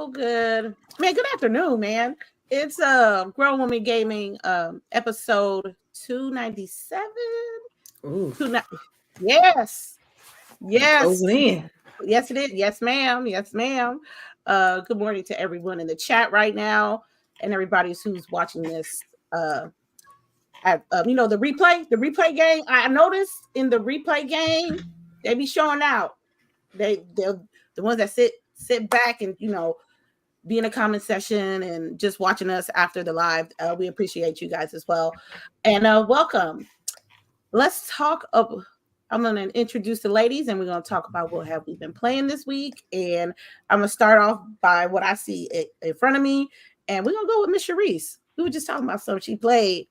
good, man. Good afternoon, man. It's Grown Woman Gaming episode 297. Ooh, Yes, yes, closing in. yes, it is. Yes, ma'am. Yes, ma'am. Good morning to everyone in the chat right now, and everybody who's watching this. At the replay game. I noticed in the replay game they be showing out. They're the ones that sit back and be in a comment section and just watching us after the live. We appreciate you guys as well, and welcome. Let's talk of. I'm going to introduce the ladies, and we're going to talk about what have we been playing this week. And I'm going to start off by what I see in front of me, and we're going to go with Miss CHAREECE. We were just talking about something she played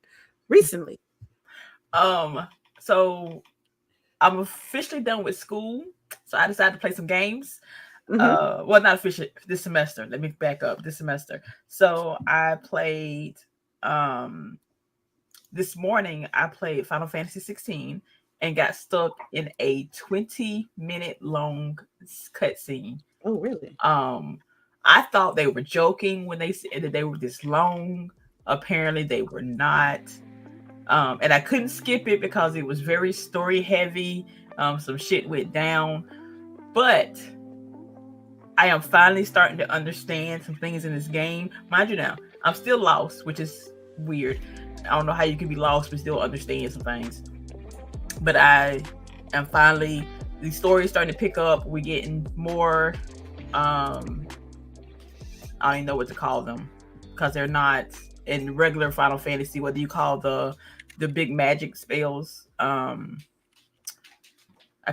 recently. So I'm officially done with school, so I decided to play some games. Mm-hmm. Well, not officially this semester. Let me back up. This semester. So I played. This morning I played Final Fantasy 16 and got stuck in a 20-minute long cutscene. Oh, really? I thought they were joking when they said that they were this long. Apparently, they were not. And I couldn't skip it because it was very story heavy. Some shit went down. But I am finally starting to understand some things in this game. Mind you now, I'm still lost, which is weird. I don't know how you can be lost but still understand some things. But I am finally, the story is starting to pick up. We're getting more, I don't even know what to call them because they're not in regular Final Fantasy. What do you call the big magic spells? I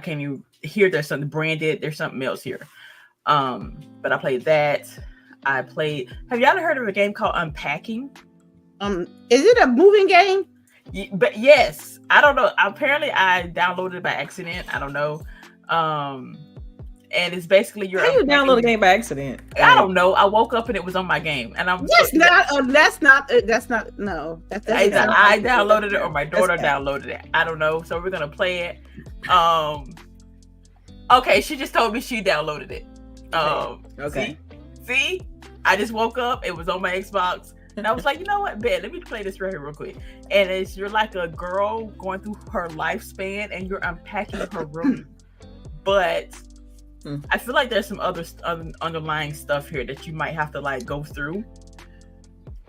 can't even hear. There's something branded. There's something else here. But I played that. Have y'all heard of a game called Unpacking? Is it a moving game? But yes, I don't know. Apparently, I downloaded it by accident. I don't know. And it's basically How you download a game by accident? I don't know. I woke up and it was on my game, and I'm. That's not. No. Either I downloaded it or my daughter downloaded it. I don't know. So we're gonna play it. Okay, she just told me she downloaded it. Okay. See, I just woke up. It was on my Xbox. And I was like, you know what, Ben, let me play this right here real quick. And you're like a girl going through her lifespan and you're unpacking her room. But I feel like there's some other underlying stuff here that you might have to like go through.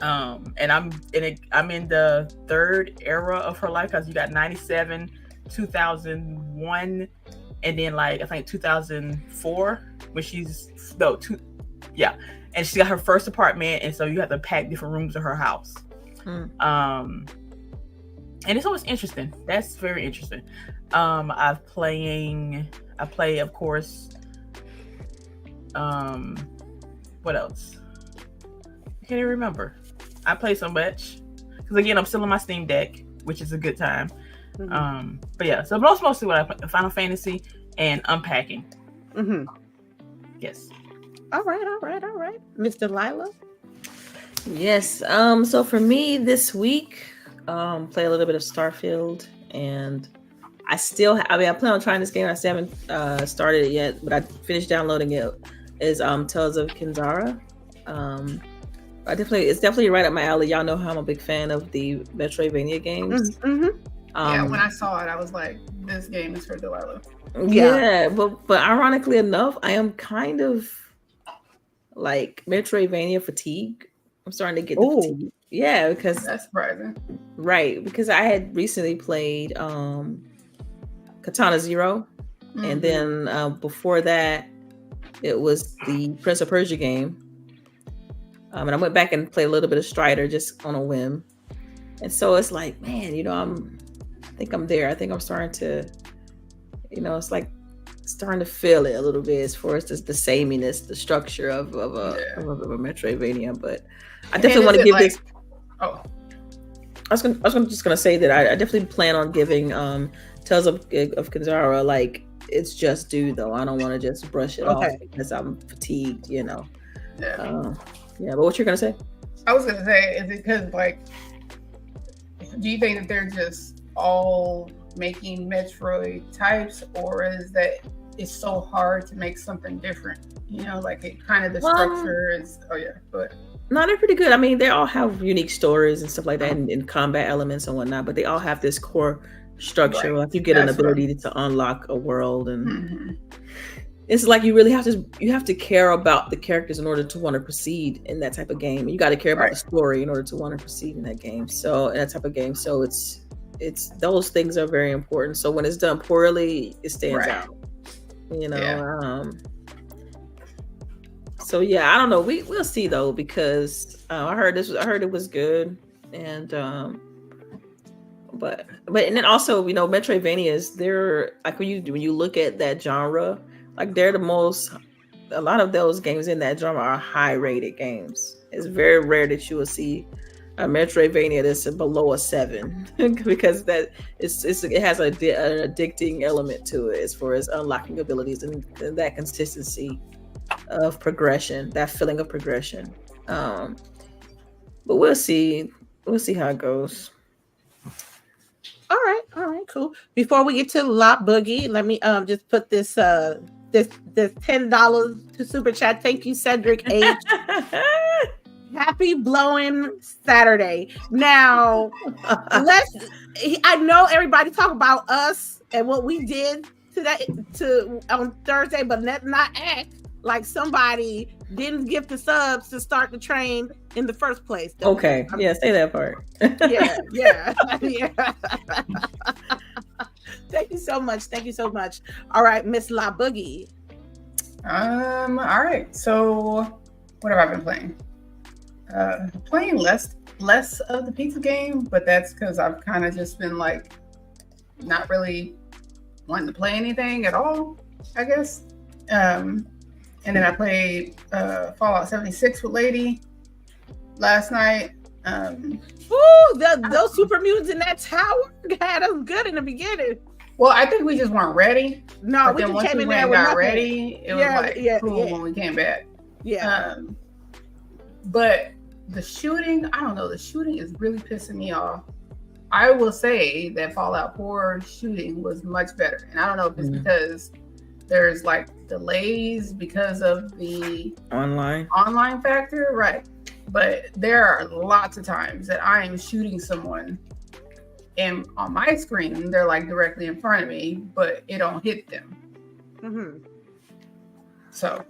And I'm in the third era of her life because you got 97, 2001, and then like I think 2004 when and she got her first apartment, and so you have to pack different rooms of her house. And it's always interesting. That's very interesting. I play, of course. What else? I can't even remember. I play so much because again, I'm still on my Steam Deck, which is a good time. But yeah, so mostly what I play: Final Fantasy and Unpacking. Yes. All right. Miss Delilah. Yes. So for me this week, play a little bit of Starfield, and I plan on trying this game. I still haven't started it yet, but I finished downloading it. Is Tales of Kinzara. It's definitely right up my alley. Y'all know how I'm a big fan of the Metroidvania games. Yeah, when I saw it, I was like, this game is for Delilah. Yeah, but ironically enough, I am kind of like Metroidvania fatigue. I'm starting to get the fatigue. Yeah, because that's surprising. Right, because I had recently played Katana Zero, and then before that, it was the Prince of Persia game. And I went back and played a little bit of Strider just on a whim. And so it's like, man, I think I'm there. I think I'm starting to, it's like starting to feel it a little bit as far as the sameness, the structure of a Metroidvania. But I definitely want to give this. Oh, I was gonna say that I definitely plan on giving Tales of Kinzara like it's just due though. I don't want to just brush it off because I'm fatigued, Yeah. But what you're gonna say? I was gonna say, is it because like, do you think that they're just all making Metroid types, or is that it's so hard to make something different. You know, like it kind of the Well, structure is. Oh yeah, but No, they're pretty good. I mean, they all have unique stories and stuff like that, and combat elements and whatnot. But they all have this core structure. Right. Like you get an That's what ability to unlock a world, and Mhm. it's like you really have to care about the characters in order to want to proceed in that type of game. You got to care about Right. the story in order to want to proceed in that game. So in that type of game, so it's those things are very important. So when it's done poorly, it stands Right. out. You know. Yeah. So yeah, I don't know. We'll see though, because I heard it was good, and but and then also, you know, Metroidvanias, they're like when you look at that genre, like they're the most. A lot of those games in that genre are high rated games. It's very rare that you will see a Metroidvania that's below a 7 because that it has an addicting element to it as far as unlocking abilities and that consistency of progression, that feeling of progression. But we'll see how it goes. All right, cool. Before we get to LBOOGIE, let me just put this this $10 to super chat. Thank you, Cedric H. Happy blowing Saturday. Now, I know everybody talk about us and what we did on Thursday, but let's not act like somebody didn't give the subs to start the train in the first place. Okay, yeah, say that part. yeah. Thank you so much. All right, Miss LBOOGIE. All right. So, what have I been playing? Playing less of the pizza game, but that's because I've kind of just been like not really wanting to play anything at all, I guess. And then I played Fallout 76 with Lady last night. Those super mutants in that tower had us good in the beginning. Well, I think we just weren't ready. No, but we then just once came we in went there and with got nothing. ready, it was cool when we came back. Yeah. But the shooting, I don't know. The shooting is really pissing me off. I will say that Fallout 4 shooting was much better. And I don't know if it's because there's like delays because of the online factor. Right. But there are lots of times that I am shooting someone and on my screen, they're like directly in front of me, but it don't hit them. Mm-hmm. So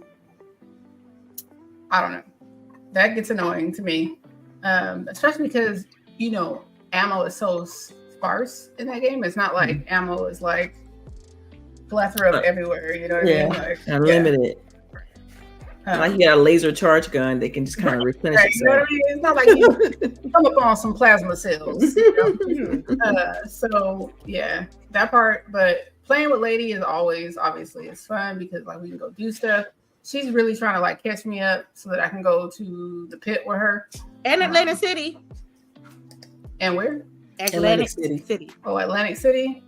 I don't know. That gets annoying to me, especially because, you know, ammo is so sparse in that game. It's not like ammo is like plethora of everywhere. You know what I mean? Like, unlimited. Like you got a laser charge gun, they can just kind of replenish itself. You know what I mean? It's not like you come up on some plasma cells. You know? So yeah, that part. But playing with Lady is always, obviously, it's fun because like we can go do stuff. She's really trying to like catch me up so that I can go to the pit with her. And Atlantic City. And where? Atlantic City. Oh, Atlantic City.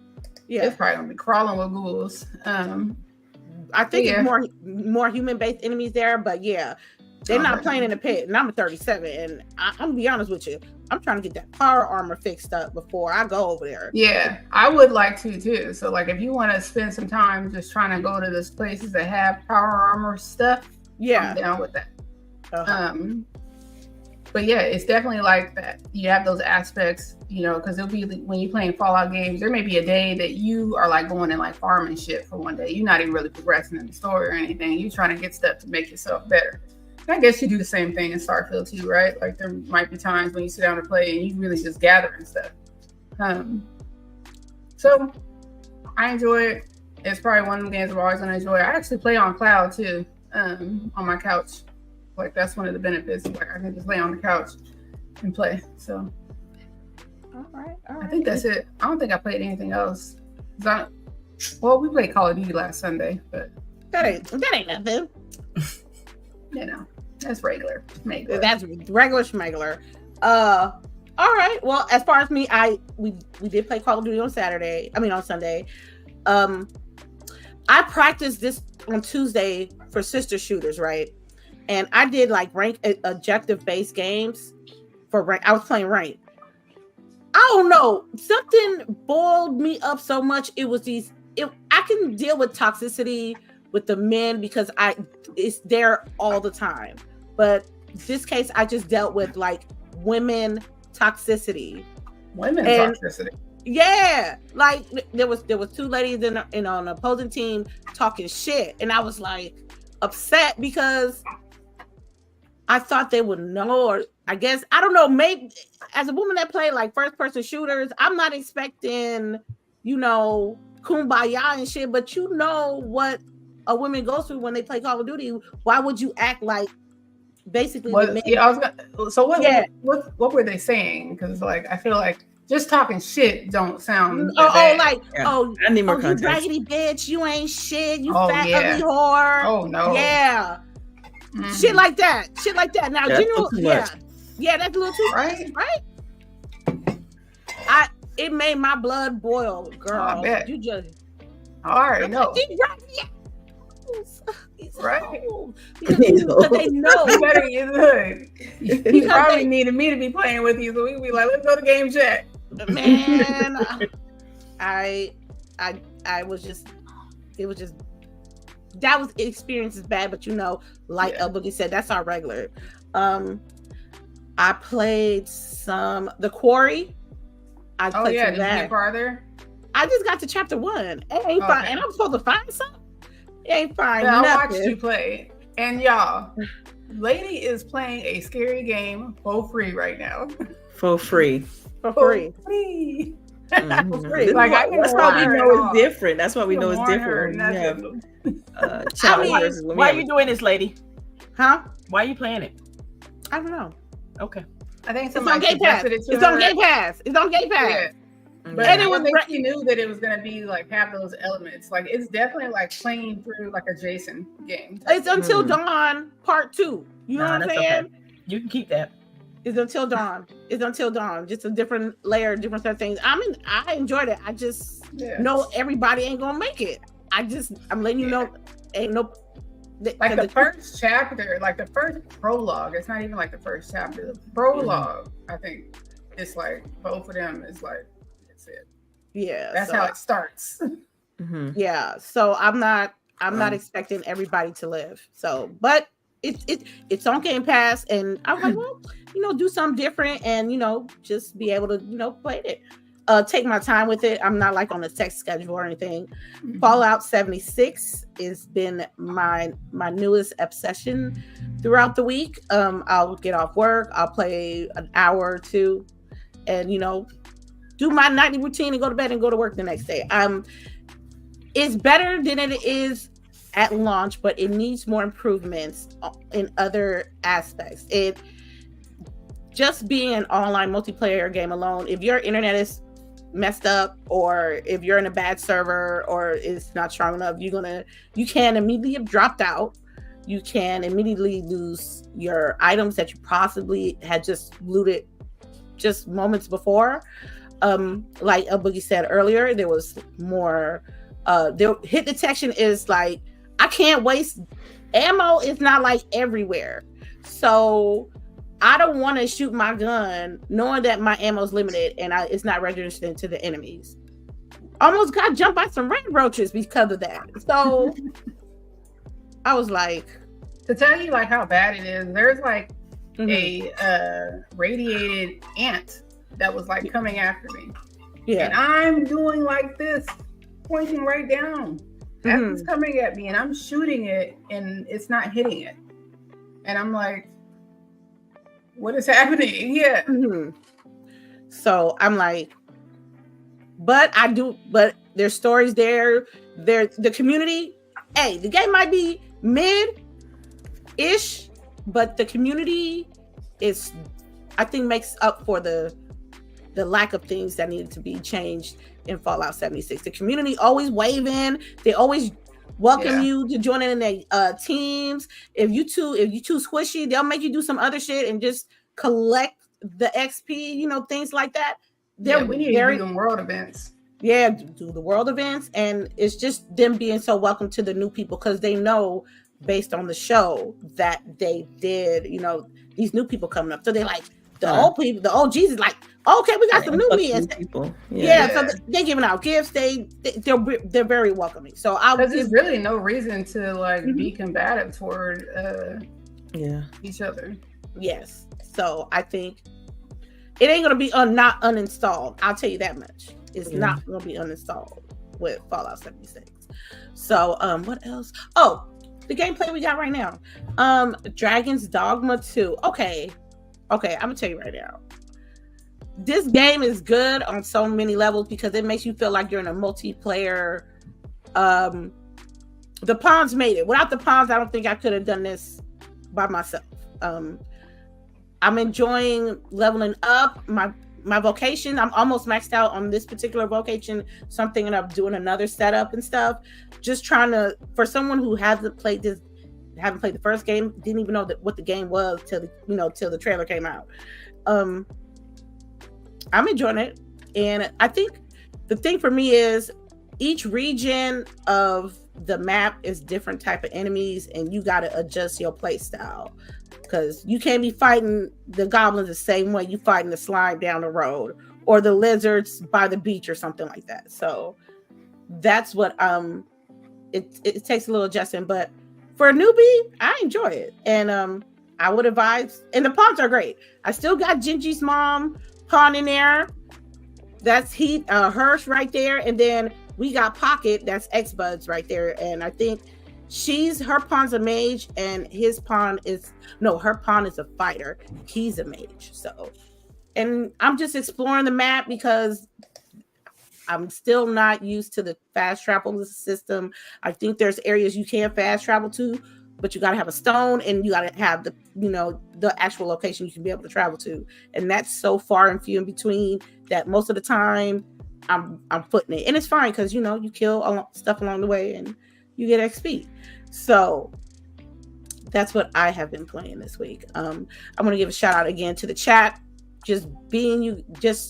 Yeah, it's probably gonna be crawling with ghouls. I think it's more human-based enemies there, but yeah, they're not playing in the pit. And I'm a 37, and I'm gonna be honest with you, I'm trying to get that power armor fixed up before I go over there. Yeah, I would like to too. So like, if you want to spend some time just trying to go to those places that have power armor stuff, I'm down with that. But yeah, it's definitely like that. You have those aspects, you know, because it'll be when you're playing Fallout games, there may be a day that you are like going and like farming shit for one day. You're not even really progressing in the story or anything. You're trying to get stuff to make yourself better. And I guess you do the same thing in Starfield too, right? Like there might be times when you sit down and play and you really just gather and stuff. So I enjoy it. It's probably one of the games I'm always going to enjoy. I actually play on cloud too, on my couch. Like that's one of the benefits. Like I can just lay on the couch and play. So, all right. I think that's it. I don't think I played anything else. Well, we played Call of Duty last Sunday, but that ain't nothing. You know, that's regular. That's regular schmegular. All right. Well, as far as me, we did play Call of Duty on Sunday. I practiced this on Tuesday for sister shooters, right? And I did like rank objective based games for rank. I was playing rank. I don't know. Something boiled me up so much. It was these I can deal with toxicity with the men because it's there all the time. But this case, I just dealt with like women toxicity. Toxicity. Yeah, like there was 2 ladies on an opposing team talking shit, and I was like upset because I thought they would know, or I guess I don't know. Maybe as a woman that played like first person shooters, I'm not expecting, you know, kumbaya and shit, but you know what a woman goes through when they play Call of Duty. Why would you act like basically the men? Yeah, what were they saying? Because like I feel like just talking shit don't sound I need more context. You raggedy bitch, you ain't shit, you fat ugly whore. Oh no. Yeah. Shit like that. Now general, that's a little too right. It made my blood boil, girl. I bet. You just already know. Right. Because they know. You better get good. You probably needed me to be playing with you, so we can be like, let's go to game chat. Man, I was just, it was just, that was experience is bad, but you know, like LBOOGIE said, that's our regular. I played the Quarry. Did you get farther? I just got to chapter 1. It ain't fine, and I'm supposed to find something. It ain't fine. I watched you play, and y'all, lady is playing a scary game for free right now. For free. For free. Mm-hmm. For free. Like, that's why we know it's different. That's why we know it's different. Why are you doing this, lady? Huh? Why are you playing it? I don't know. Okay. I think it's on Game Pass. It's on Game Pass. Yeah. But and I think she knew that it was going to be like have those elements. Like it's definitely like playing through like a Jason game. It's Until Dawn Part 2. You know what I'm saying? Okay. You can keep that. It's Until Dawn. Just a different layer, different set of things. I enjoyed it. I just know everybody ain't gonna make it. I'm letting you know, ain't no. Like the first chapter, like the first prologue. It's not even like the first chapter. The prologue, I think, it's like both of them is like that's it. Yeah, that's how it starts. Mm-hmm. Yeah, so I'm not expecting everybody to live. So, but it's on Game Pass, and I'm like, well, you know, do something different, and you know, just be able to, you know, play it. Take my time with it. I'm not like on a set schedule or anything. Mm-hmm. Fallout 76 has been my newest obsession throughout the week. I'll get off work, I'll play an hour or two, and you know, do my nightly routine and go to bed and go to work the next day. It's better than it is at launch, but it needs more improvements in other aspects. It just being an online multiplayer game alone, if your internet is messed up or if you're in a bad server or it's not strong enough, you can immediately have dropped out. You can immediately lose your items that you possibly had just looted just moments before. Like LBOOGIE said earlier, there was more hit detection is like, I can't waste ammo. It's not like everywhere, so I don't want to shoot my gun knowing that my ammo is limited and it's not registering to the enemies. Almost got jumped by some red roaches because of that. So I was like, to tell you like how bad it is, there's like a radiated ant that was like coming after me. Yeah. And I'm doing like this, pointing right down. It's coming at me and I'm shooting it and it's not hitting it. And I'm like, what is happening? Yeah. So I'm like, but there's stories there. The community, the game might be mid-ish, but the community is, I think, makes up for the lack of things that needed to be changed in Fallout 76. The community always wave in. They always welcome you to join in their teams. If you too squishy, they'll make you do some other shit and just collect the XP, you know, things like that. We need to do the world events. Yeah, do the world events. And it's just them being so welcome to the new people because they know based on the show that they did, you know, these new people coming up. So they're like, the old people, the OGs is like, okay, we got some new me people. So they're giving out gifts. They're very welcoming. So because there's really no reason to like be combative toward each other. Yes. So I think it ain't gonna be not uninstalled. I'll tell you that much. It's not gonna be uninstalled with Fallout 76. So what else? Oh, the gameplay we got right now. Dragon's Dogma 2. Okay, I'm gonna tell you right now. This game is good on so many levels because it makes you feel like you're in a multiplayer. The pawns made it. Without the pawns, I don't think I could have done this by myself. I'm enjoying leveling up my vocation. I'm almost maxed out on this particular vocation, so I'm thinking of doing another setup and stuff. Just trying to, for someone who haven't played the first game, didn't even know what the game was till the trailer came out. I'm enjoying it, and I think the thing for me is each region of the map is different type of enemies, and you got to adjust your play style because you can't be fighting the goblins the same way you fighting the slime down the road or the lizards by the beach or something like that. So that's what it takes a little adjusting, but for a newbie, I enjoy it, and I would advise. And the pawns are great. I still got Gingy's mom pawn in there. That's Hirsch right there, and then we got Pocket. That's X-Buds right there, and I think her pawn's a mage, and her pawn is a fighter. He's a mage. So, and I'm just exploring the map because I'm still not used to the fast travel system. I think there's areas you can fast travel to, but you got to have a stone and you got to have the actual location you can be able to travel to. And that's so far and few in between that most of the time I'm footing it. And it's fine because, you kill stuff along the way and you get XP. So that's what I have been playing this week. I'm going to give a shout out again to the chat. Just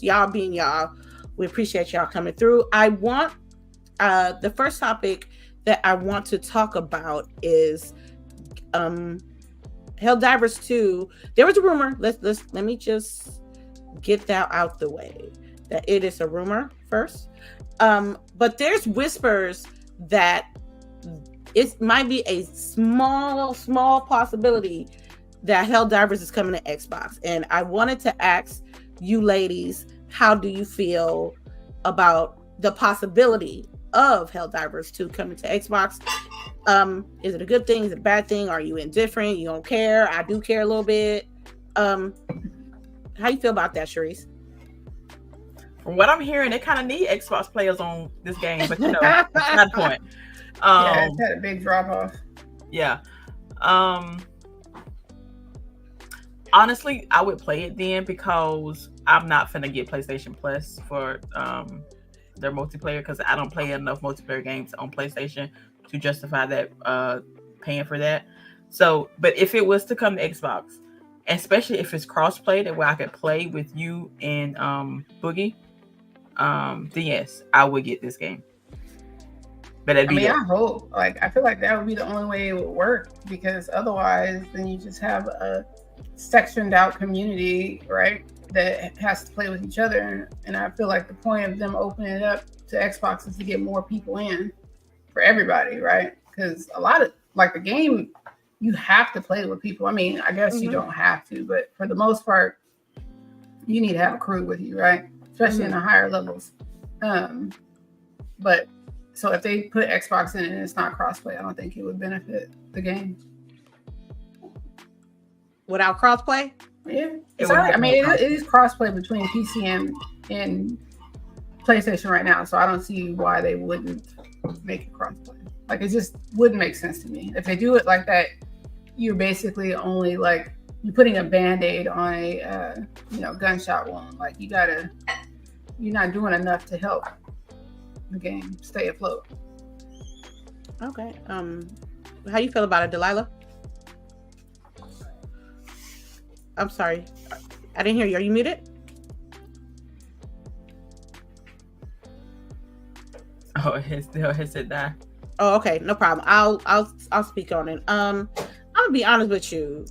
y'all being y'all. We appreciate y'all coming through. I want the first topic that I want to talk about is Helldivers 2. There was a rumor. Let me just get that out the way. That it is a rumor first. But there's whispers that it might be a small possibility that Helldivers is coming to Xbox. And I wanted to ask you ladies, how do you feel about the possibility of Helldivers 2 coming to Xbox? Is it a good thing? Is it a bad thing? Are you indifferent? You don't care? I do care a little bit. How you feel about that, CHAREECE? From what I'm hearing, they kind of need Xbox players on this game, but that's not the point. It's had a big drop off. Yeah. Honestly, I would play it then because I'm not finna get PlayStation Plus for their multiplayer because I don't play enough multiplayer games on PlayStation to justify that paying for that. So, but if it was to come to Xbox, especially if it's cross-play, that where I could play with you and Boogie, then yes, I would get this game. But I hope. I feel like that would be the only way it would work because otherwise, then you just have a sectioned out community, right? That has to play with each other. And I feel like the point of them opening it up to Xbox is to get more people in for everybody, right? Because a lot of the game, you have to play with people. I mean, I guess you don't have to, but for the most part, you need to have a crew with you, right? Especially in the higher levels. But so if they put Xbox in it and it's not crossplay, I don't think it would benefit the game. Without crossplay? Yeah. It is crossplay between PC and PlayStation right now, so I don't see why they wouldn't make it crossplay. It just wouldn't make sense to me. If they do it like that, you're basically only you're putting a Band-Aid on a gunshot wound. You're not doing enough to help the game stay afloat. Okay. How you feel about it, Delilah? I'm sorry, I didn't hear you. Are you muted? Oh, his headset died. Oh, okay, no problem. I'll speak on it. I'm gonna be honest with you.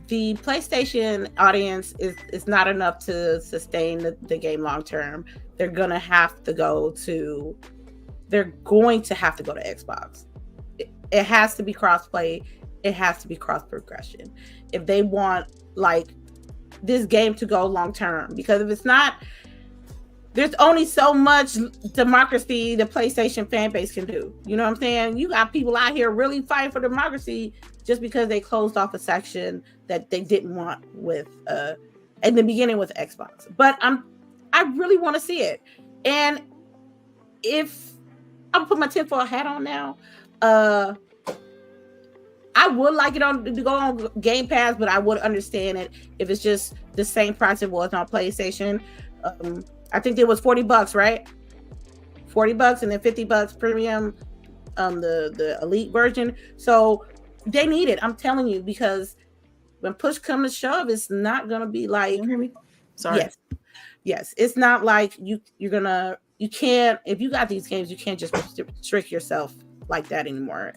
the PlayStation audience is not enough to sustain the game long term. They're going to have to go to Xbox. It has to be cross-play. It has to be cross-progression. If they want like this game to go long term, because if it's not, there's only so much democracy the PlayStation fan base can do. You know what I'm saying? You got people out here really fighting for democracy just because they closed off a section that they didn't want with in the beginning with Xbox. But I really want to see it. And if I'm put my tinfoil hat on now, I would like it to go on Game Pass, but I would understand it if it's just the same price it was on PlayStation. I think it was $40, right? $40 and then $50 premium, the elite version. So they need it. I'm telling you, because when push comes to shove, it's not gonna be like. Can you hear me? Sorry. Yes. It's not like you can't, if you got these games, you can't just restrict yourself like that anymore,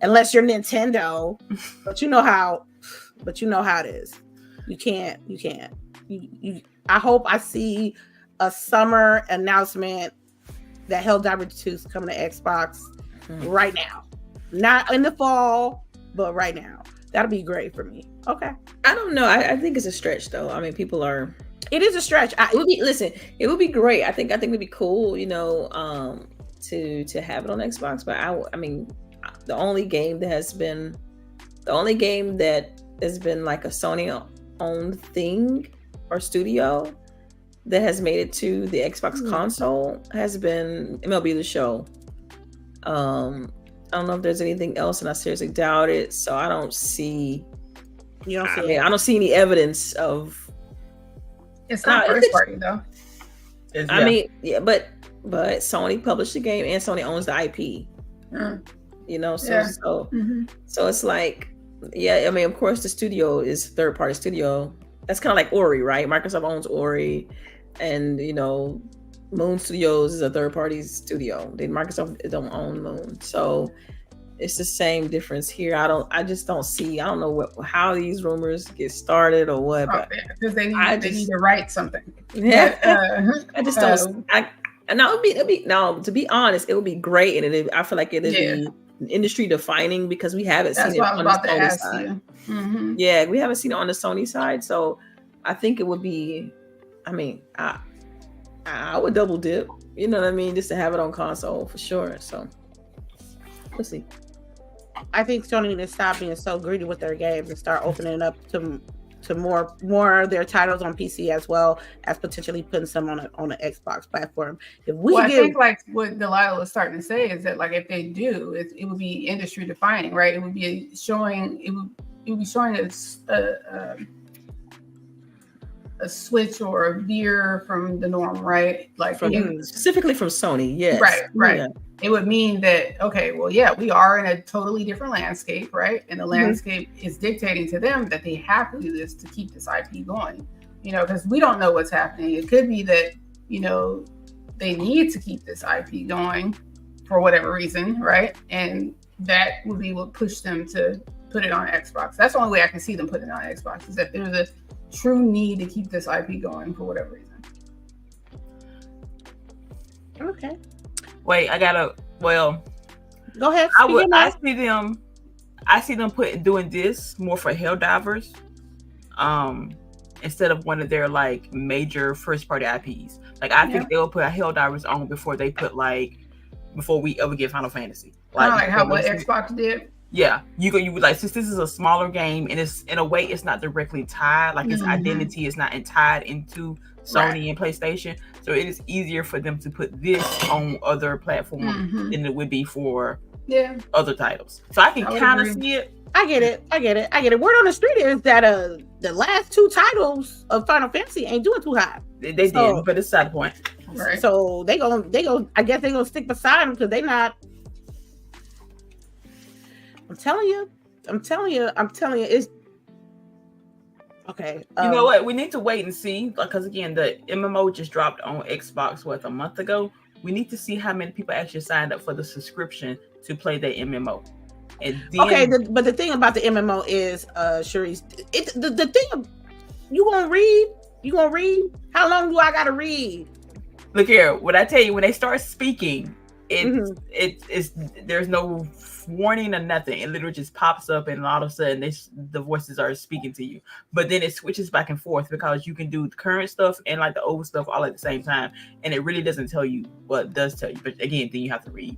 unless you're Nintendo. But you know how it is. You can't. I hope I see a summer announcement that Helldivers 2 is coming to Xbox right now. Not in the fall, but right now. That'll be great for me. Okay. I don't know. I think it's a stretch though. I mean, people are. It is a stretch. It would be great. I think it'd be cool, to have it on Xbox. But I mean, the only game that has been like a Sony owned thing or studio that has made it to the Xbox console has been MLB The Show. I don't know if there's anything else, and I seriously doubt it. So I don't see. I don't see any evidence of. It's not first party though. I mean, yeah, but Sony published the game and Sony owns the IP. So it's like, yeah. I mean, of course, the studio is third party studio. That's kind of like Ori, right? Microsoft owns Ori, and Moon Studios is a third party studio. Microsoft don't own Moon, so it's the same difference here. I just don't see. I don't know how these rumors get started or what. Because they need to write something. Yeah, I just don't. To be honest, it would be great, and I feel like it would be industry defining because we haven't seen it on the Sony side. Mm-hmm. Yeah, we haven't seen it on the Sony side, so I think it would be. I mean, I would double dip. You know what I mean, just to have it on console for sure. So we'll see. I think Sony needs to stop being so greedy with their games and start opening it up to more of their titles on PC as well as potentially putting some on an Xbox platform. I think like what Delilah was starting to say is that like if they do, it would be industry defining, right? It would be showing a switch or a veer from the norm, right? Like specifically from Sony, yes. Right. Yeah. It would mean that, okay, well, yeah, we are in a totally different landscape, right? And the landscape is dictating to them that they have to do this to keep this IP going, because we don't know what's happening. It could be that, they need to keep this IP going for whatever reason, right? And that would be what pushed them to put it on Xbox. That's the only way I can see them putting it on Xbox, is that there's a true need to keep this IP going for whatever reason. Okay. Wait, go ahead. I see them doing this more for Helldivers, instead of one of their like major first party IPs. Like I think they'll put Helldivers on before we ever get Final Fantasy. Like how what Xbox did. Yeah, you like, since this is a smaller game and it's in a way it's not directly tied, like its identity is not tied into Sony and PlayStation, so it is easier for them to put this on other platforms than it would be for other titles. So I can kind of see it. I get it. Word on the street is that the last two titles of Final Fantasy ain't doing too hot. They did, but it's a side point. Right. So they go. I guess they gonna stick beside them because they not. I'm telling you, it's okay. You know what? We need to wait and see, because again, the MMO just dropped on Xbox a month ago. We need to see how many people actually signed up for the subscription to play the MMO. And then, okay, but the thing about the MMO is, Cherise, the thing, you gonna read? You gonna read? How long do I gotta read? Look here, what I tell you, when they start speaking, it's there's no warning or nothing. It literally just pops up, and all of a sudden, the voices are speaking to you. But then it switches back and forth because you can do the current stuff and like the old stuff all at the same time, and it really doesn't tell you. Well, it does tell you, but again, then you have to read.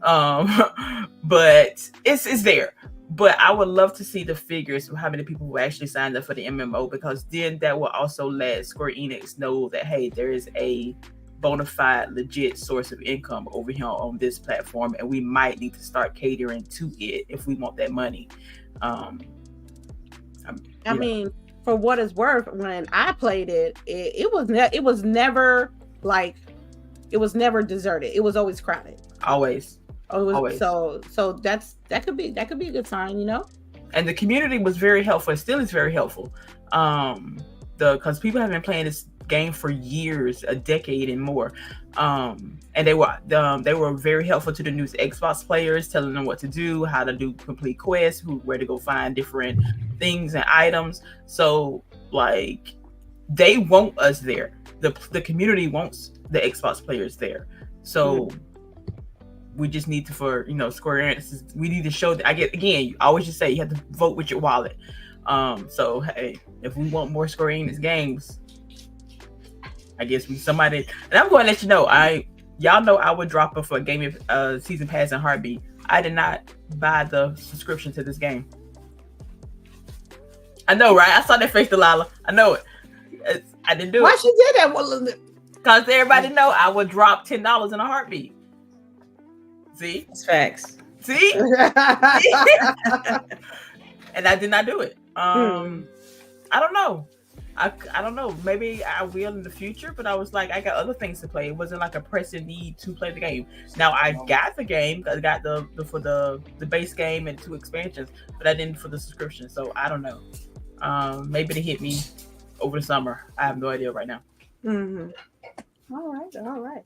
But it's there. But I would love to see the figures of how many people who actually signed up for the MMO, because then that will also let Square Enix know that, hey, there is a bona fide, legit source of income over here on this platform, and we might need to start catering to it if we want that money. I mean, for what it's worth, when I played it, it was never like, it was never deserted. It was always crowded. Always. Always. So that could be a good sign, you know. And the community was very helpful. It still is very helpful. Because people have been playing this game for years, a decade and more. And they were very helpful to the new Xbox players, telling them what to do, how to do complete quests, where to go find different things and items. So like, they want us there. The community wants the Xbox players there. So we just need to, for Square Enix, we need to show that. You always just say you have to vote with your wallet. So hey, if we want more Square Enix games, I guess somebody. And I'm going to let you know, y'all know I would drop it for a game season pass in heartbeat. I did not buy the subscription to this game. I know, right? I saw that face, Delilah. I know it. I didn't do it. Why she did that? Well, because everybody know I would drop $10 in a heartbeat. See? It's facts. See? And I did not do it. I don't know. I don't know. Maybe I will in the future, but I was like, I got other things to play. It wasn't like a pressing need to play the game. Now I got the game. I got the for the base game and 2 expansions, but I didn't for the subscription. So I don't know. Maybe they hit me over the summer. I have no idea right now. All right.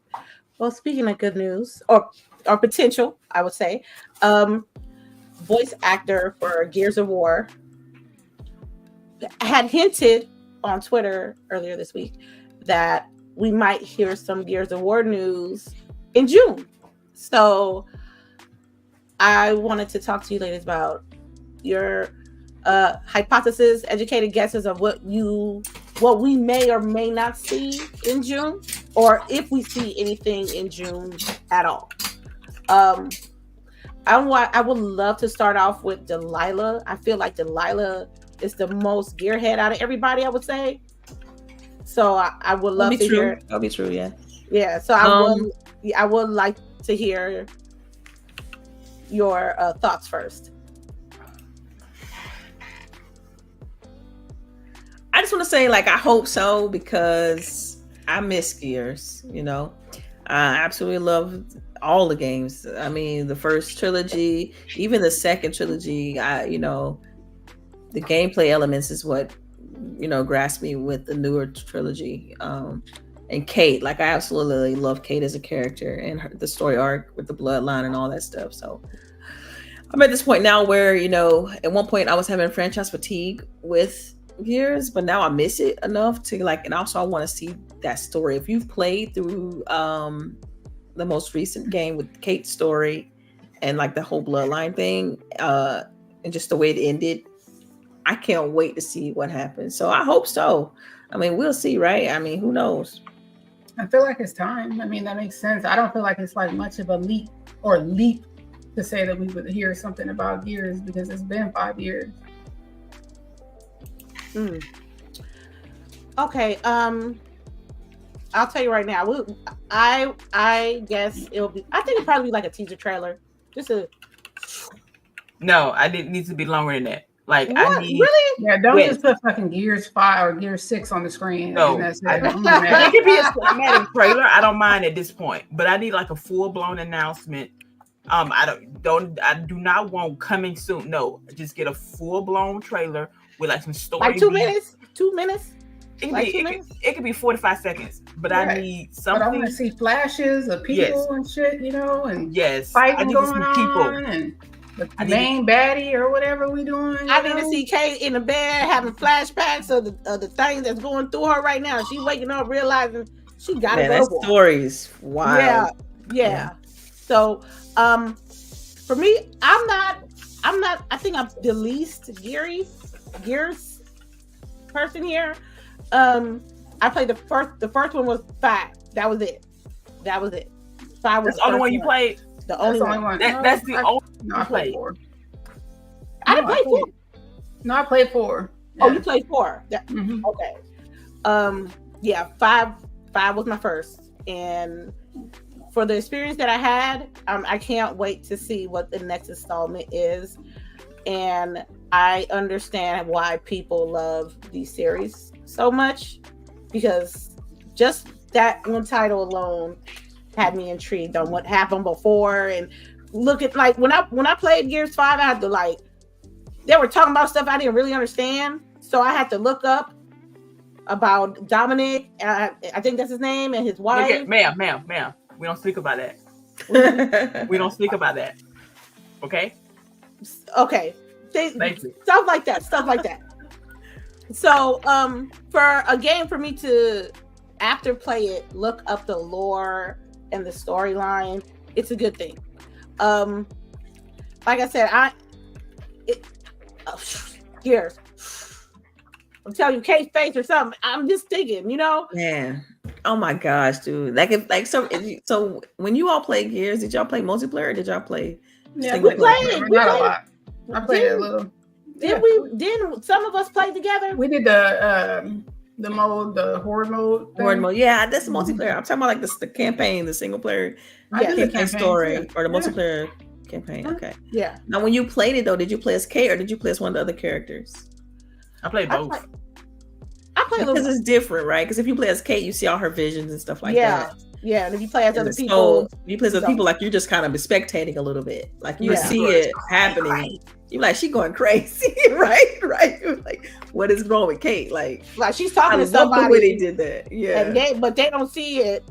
Well, speaking of good news or potential, I would say, voice actor for Gears of War had hinted on Twitter earlier this week that we might hear some Gears of War news in June. So I wanted to talk to you ladies about your hypothesis, educated guesses of what we may or may not see in June, or if we see anything in June at all. I would love to start off with Delilah. I feel like Delilah is the most gearhead out of everybody, I would say. So I would love to hear. That'll be true, yeah. Yeah, so I would like to hear your thoughts first. I just want to say, like, I hope so, because I miss Gears, I absolutely love all the games. I mean, the first trilogy, even the second trilogy, the gameplay elements is what, grasped me with the newer trilogy. And Kate, like, I absolutely love Kate as a character and the story arc with the bloodline and all that stuff. So I'm at this point now where, at one point I was having franchise fatigue with Gears, but now I miss it enough to and also I want to see that story. If you've played through the most recent game with Kate's story and like the whole bloodline thing, and just the way it ended, I can't wait to see what happens. So I hope so. I mean, we'll see, right? I mean, who knows? I feel like it's time. I mean, that makes sense. I don't feel like it's like much of a leap to say that we would hear something about Gears, because it's been 5 years. Okay. I'll tell you right now. I guess it'll be. I think it'll probably be like a teaser trailer. No, I didn't need to be longer than that. Like, what? I need. Really? Yeah, don't just put fucking Gears 5 or Gears 6 on the screen. No, and that's it. It could be a cinematic trailer. I don't mind at this point, but I need like a full blown announcement. I do not want coming soon. No, just get a full blown trailer with like some story. Like 2 minutes. 2 minutes. It could be 45 seconds, but right. I need something. But I want to see flashes of people and shit, and yes, fighting I need going to see people. on. The main baddie or whatever we doing. I need to see Kate in the bed having flashbacks of the things that's going through her right now. She's waking up realizing she gotta go. That story's wild. Yeah. So, for me, I'm not. I think I'm the least Gears person here. I played the first one was 5. That was it. 5 was that's the only one you played. The only one. That's the only one I played 4. I didn't play 4. No, I played 4. Yeah. Oh, you played 4. Mm-hmm. Okay. Yeah, 5 was my first, and for the experience that I had, I can't wait to see what the next installment is. And I understand why people love these series so much, because just that one title alone had me intrigued on what happened before. And look at, like, when I played Gears 5, I had to, like, they were talking about stuff I didn't really understand, so I had to look up about Dominic, I think that's his name, and his wife. Okay, ma'am. We don't speak about that. We don't speak about that. Okay. Okay. Thank you. Stuff like that. So, for a game for me to, after play it, look up the lore and the storyline, it's a good thing. Like I said, Gears. I'm telling you, Kate's face or something. I'm just thinking, Yeah. Oh my gosh, dude! So when you all play Gears, did y'all play multiplayer? Or did y'all play? Yeah, we played. Not a lot. I played a little. Didn't some of us play together? We did the mode, the horde mode. Horde mode, yeah, that's the multiplayer. I'm talking about like the campaign, the single player campaign story, or the multiplayer campaign. Okay. Yeah. Now, when you played it though, did you play as Kate or did you play as one of the other characters? I played both. I play because it's different, right? Because if you play as Kate, you see all her visions and stuff like that. Yeah, and if you play as other people, you play as other people, like you're just kind of spectating a little bit, like you see it happening. You're like, she going crazy, right? You're like, what is wrong with Kate? Like she's talking to somebody. The way they did that, yeah. And they don't see it,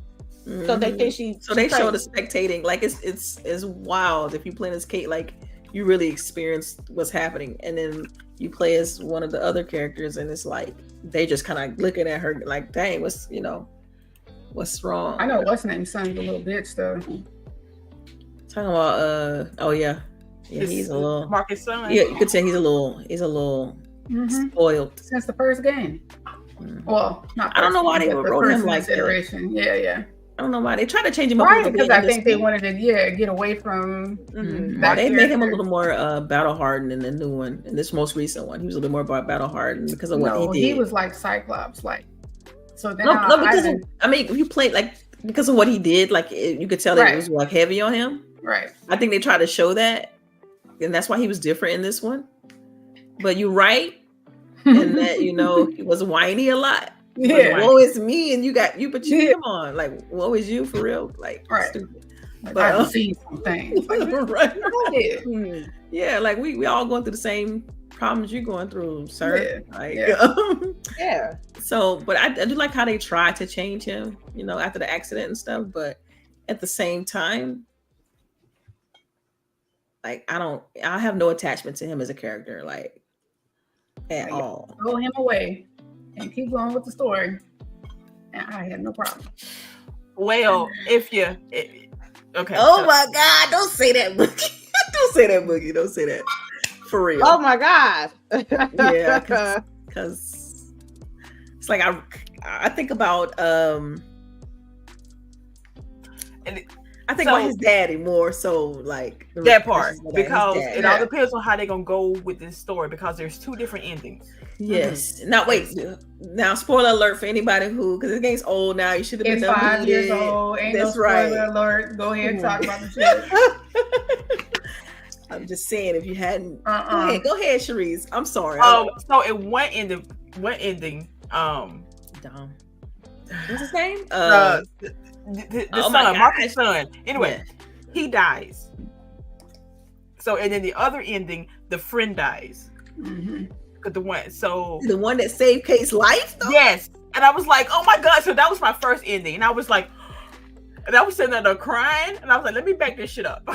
so they think she. So they show the spectating, like it's wild. If you play as Kate, like you really experience what's happening, and then you play as one of the other characters, and it's like they just kind of looking at her like, dang, what's wrong? I know what's name's son's a little bitch though. Talking about he's a little Marcus' son. Yeah, you could say he's a little spoiled since the first game. Well, not. I don't know why they wrote him like iteration. that. Yeah. I don't know why they tried to change him up. Right, because I think they wanted to get away from. They made him a little more battle hardened in the new one, in this most recent one. He was a little bit more battle hardened because of what he did. He was like Cyclops, like. So then if you played like because of what he did, like you could tell that it was like heavy on him. Right. I think they tried to show that, and that's why he was different in this one. But you're right, and that he was whiny a lot. Yeah. Like, woe is me, and you but you come on, like woe is you for real, like stupid. But I've seen some things, like, right? Yeah, like we all going through the same problems you're going through, sir. So, but I do like how they tried to change him, after the accident and stuff. But at the same time, like I have no attachment to him as a character, like at all. Throw him away and keep going with the story, and I have no problem. Well, okay. Oh my God! Don't say that, Boogie. Don't say that, Boogie. Don't say that. For real. Oh my God. Yeah, because it's like I think about I think about his daddy more so, like that part, because it all depends on how they're gonna go with this story, because there's 2 different endings. Yes. Now wait. Now spoiler alert for anybody because this game's old now. You should have been 5 years old. Ain't no spoiler alert. Go ahead and talk about the shit. I'm just saying, if you hadn't, go ahead, CHAREECE. I'm sorry. So in one ending, Dom. What's his name? The son, Marcus' son. Anyway, he dies. So, and then the other ending, the friend dies. The one that saved Kate's life, though? Yes. And I was like, oh my God. So that was my first ending. And I was like, and I was sitting there crying, and I was like, let me back this shit up.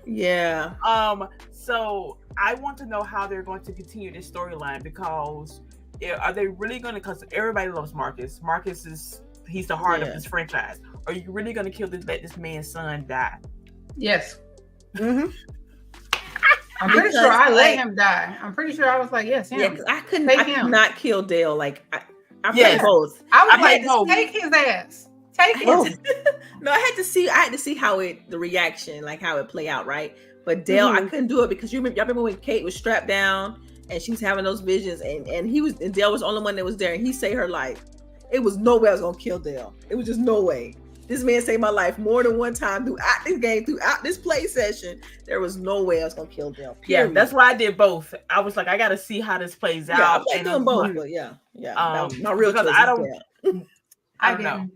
Yeah. So I want to know how they're going to continue this storyline, because are they really going to? Because everybody loves Marcus. He's the heart of this franchise. Are you really going to let this man's son die? Yes. Mm-hmm. I'm pretty sure I let him die. I'm pretty sure I was like, yes, him. Yeah, because I could not kill Dale. Like I played both. I was like, take his ass. Take him. No, I had to see how the reaction, like how it play out, right? But Dale, I couldn't do it because y'all remember when Kate was strapped down and she was having those visions, and Dale was the only one that was there, and he saved her life. It was no way I was gonna kill Dale. It was just no way. This man saved my life more than one time throughout this game, throughout this play session. There was no way I was gonna kill Dale. Period. Yeah, that's why I did both. I was like, I gotta see how this plays out. I played doing both, but yeah. My real choice I don't know.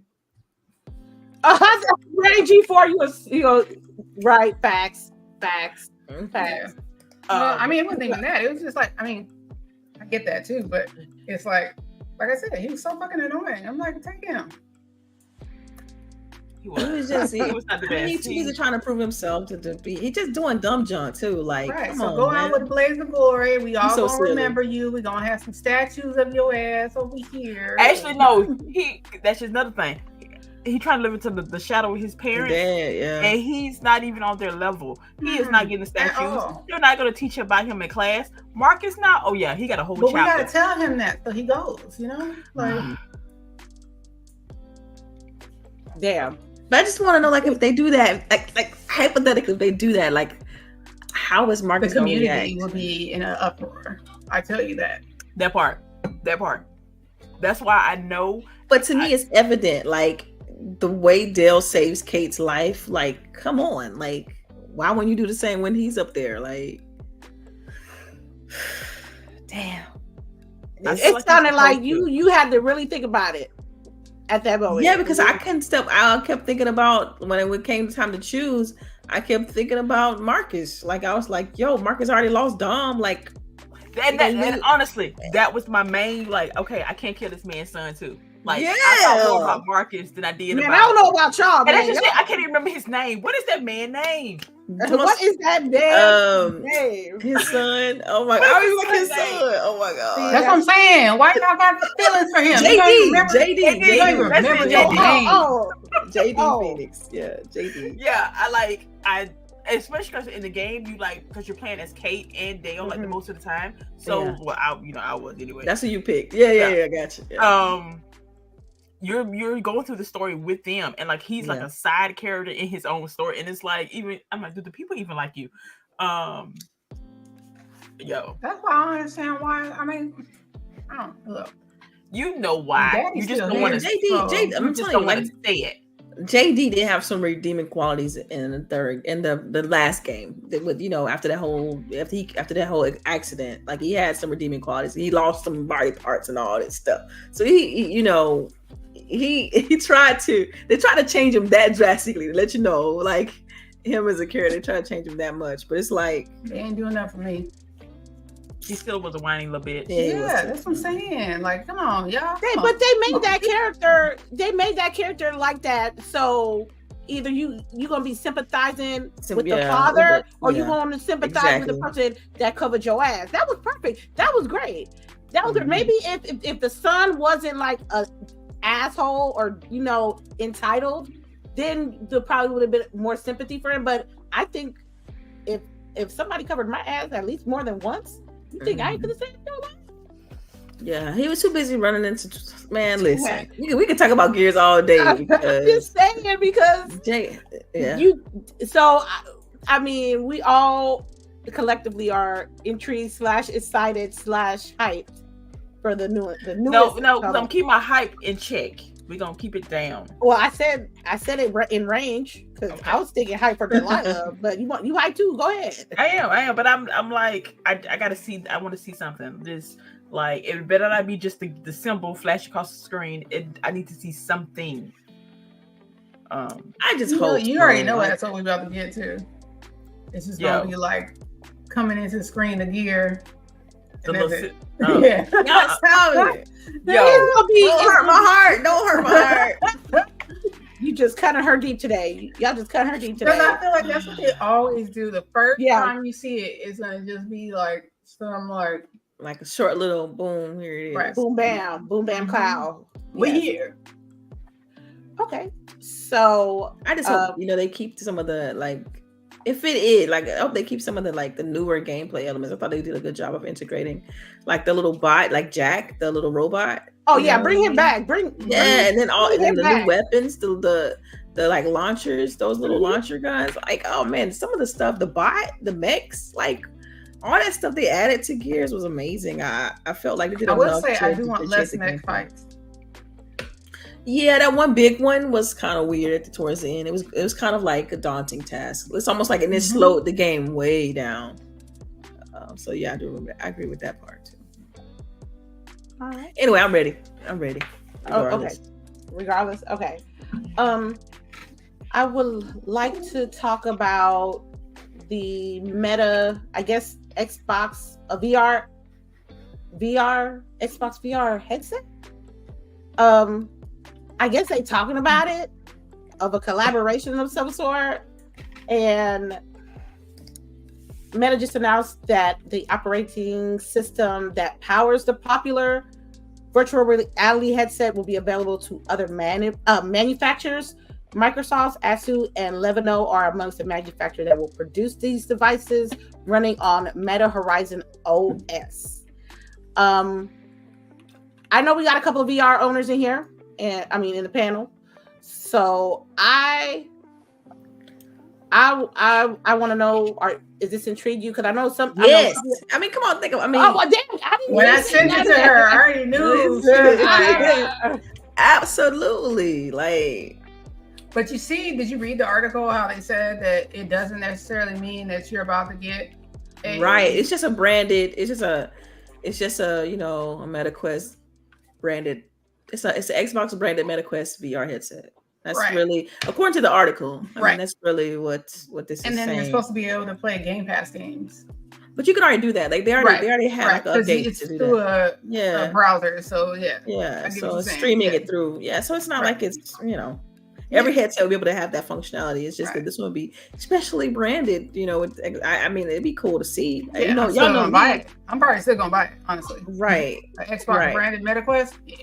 G4, you know, right? Facts. I mean, it wasn't even that. It was just like, I mean, I get that too, but it's like I said, he was so fucking annoying. I'm like, take him. He was not the best. He's trying to prove himself he's just doing dumb junk too. Like, right. Come so on, go man. out with a blaze of glory. We all so gonna silly. remember you. We're gonna have some statues of your ass over here. Actually, no. That's just another thing. He trying to live into the shadow of his parents, and he's not even on their level. He is not getting the statues. They're not going to teach about him in class. Marcus now, oh yeah, he got a whole chapter. We got to tell him that so he goes. You know, like damn. But I just want to know, like, if they do that, like hypothetically, if they do that, like, how is Marcus the community will be in an uproar? I tell you that. That part. That's why I know. But to me, it's evident, like, the way Dale saves Kate's life, like, come on, like, why wouldn't you do the same when he's up there? Like, damn. It sounded like you had to really think about it at that moment. Yeah, because I kept thinking about when it came time to choose, I kept thinking about Marcus. Like, I was like, yo, Marcus already lost Dom. Like, and honestly, that was my main, like, okay, I can't kill this man's son too. Like, I thought more about Marcus than I did about. I don't know about y'all, man. And I can't even remember his name. What is that man's name? What is that man's name? His son. Oh my god! I was like his son. Oh my god! That's what I'm saying. Why y'all got feelings for him? JD. Remember your name? JD Phoenix. Yeah, JD. Yeah, especially because in the game because you're playing as Kate and Dale like the most of the time. So I was anyway. That's who you picked. Yeah. Gotcha. Yeah. You're going through the story with them, and like he's like a side character in his own story, and it's like I'm like, do the people even like you? That's why I don't understand why. I mean, I don't look. You know why? You just don't want to. JD. I'm just telling don't want to say it. JD did have some redeeming qualities in the last game. With after that whole accident, like he had some redeeming qualities. He lost some body parts and all this stuff. So he tried to change him that drastically to let you know, like, him as a character. They try to change him that much, but it's like they ain't doing that for me. He still was a whiny little bitch. Yeah, that's what I'm saying. Like, come on, y'all. But they made that character. They made that character like that. So either you gonna be sympathizing with the father, or you gonna sympathize with the person that covered your ass. That was perfect. That was great. That was great. Maybe if the son wasn't like a asshole or entitled, then there probably would have been more sympathy for him. But I think if somebody covered my ass at least more than once, you think I ain't gonna say no? Yeah, he was too busy running into. Man, listen, we could talk about Gears all day. I'm just saying because I mean, we all collectively are intrigued / excited / hyped for the new. No, I'm keep my hype in check. We're gonna keep it down. Well, I said it in range because I was thinking hype for Delilah, but you hype too. Go ahead. I am, but I'm like I gotta see. I want to see something. This like it better not be just the symbol flash across the screen. I need to see something. I just hope you already know that's what we're about to get to. It's just gonna be like coming into the screen of gear. Yeah. Stop it. Yo, don't hurt my heart. just cutting her deep today. Y'all just cutting her deep today. Because I feel like that's what they always do. The first Yeah. time you see it, it's gonna just be like some like a short little boom. Here it is. Right. Boom bam cloud. we Yes. here. Okay, so I just hope they keep some of the like. If it is like, I hope they keep some of the like the newer gameplay elements. I thought they did a good job of integrating, like the little bot, like Jack, the little robot. oh yeah, bring him back. And then the back. new weapons, the like launchers, those little launcher guns. Like, oh man, some of the stuff, the bot, the mechs, like all that stuff they added to Gears was amazing. I felt like they did. I will say I do want less mech fights. Yeah, that one big one was kind of weird towards the end. It was kind of like a daunting task. It's almost like it slowed the game way down. So yeah, I agree with that part too. All right. Anyway, I'm ready. Regardless. Regardless. Okay. I would like to talk about the Meta, I guess, Xbox Xbox VR headset. I guess they talking about it, of a collaboration of some sort, and Meta just announced that the operating system that powers the popular virtual reality headset will be available to other manufacturers. Microsoft, Asus, and Lenovo are amongst the manufacturers that will produce these devices running on Meta Horizon OS. I know we got a couple of VR owners in here, and I mean in the panel. So I want to know, is this intrigued you? Because I know some. Yes. I mean, come on, think of. I mean, oh, well, damn, I didn't when I sent it to her, I already knew. Absolutely, like. But you see, did you read the article? How they said that it doesn't necessarily mean that you're about to get right. It's just a branded. It's just a a MetaQuest branded. It's an Xbox branded MetaQuest VR headset. That's really, according to the article, I mean, that's really what this is saying. And then you're supposed to be able to play Game Pass games. But you can already do that. Like they already have like an update it's to do through that. a browser. So yeah. So it's streaming it through. Yeah. So it's not like it's every headset will be able to have that functionality. It's just that this one will be specially branded. I mean, it'd be cool to see. Yeah, y'all know buy it. I'm probably still gonna buy it, honestly. Right. Xbox branded MetaQuest. Yeah.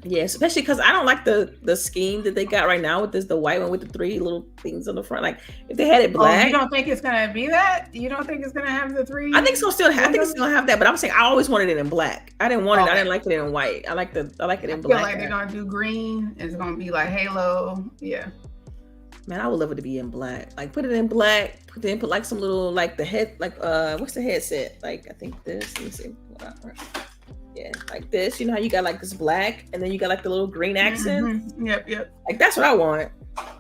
Yeah, especially because I don't like the scheme that they got right now with the white one with the 3 little things on the front. Like if they had it black, you don't think it's gonna be that? You don't think it's gonna have the 3? I think so. I think it's gonna have that. But I'm saying I always wanted it in black. I didn't want it. I didn't like it in white. I like it in black. I feel like they're gonna do green. It's gonna be like Halo. Yeah. Man, I would love it to be in black. Like put it in black. Put like some little like the head what's the headset? Like I think this. Let me see. Yeah, like this. You know how you got like this black, and then you got like the little green accent. Yep. Like that's what I want.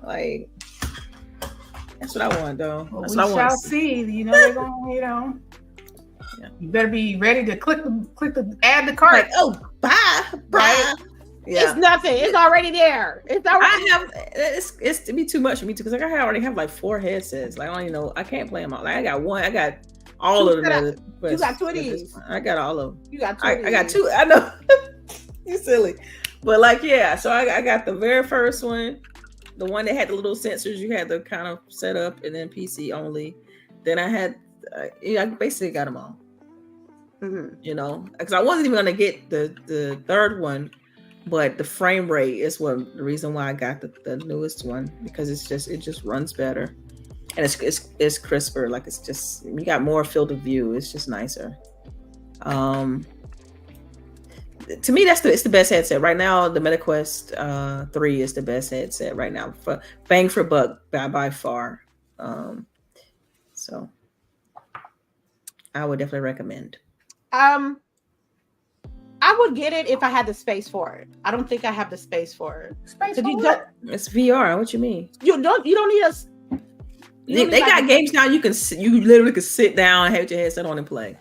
Like that's what I want, though. Well, that's we what I want. shall see. They're going. Yeah. You better be ready to click the add the cart. Like, oh, bye. Right. Yeah. It's nothing. It's already there. It's to be too much for me too, because I already have like 4 headsets. Like I don't even know. I can't play them all. Like I got one. I got all of them. You got 2 of these. I got all of them. You got 2. I got 2. I know. You silly. But like, yeah. So I got the very first one, the one that had the little sensors you had to kind of set up, and then PC only. Then I had, I basically got them all. Because I wasn't even gonna get the third one, but the frame rate is the reason why I got the newest one, because it just runs better. And it's crisper, like it's just, you got more field of view. It's just nicer. To me, it's the best headset right now. The MetaQuest 3 is the best headset right now, for bang for buck by far. So I would definitely recommend. I would get it if I had the space for it. I don't think I have the space for it. It's VR. What you mean? You don't need a. They got games now you literally can sit down and have your headset on and play.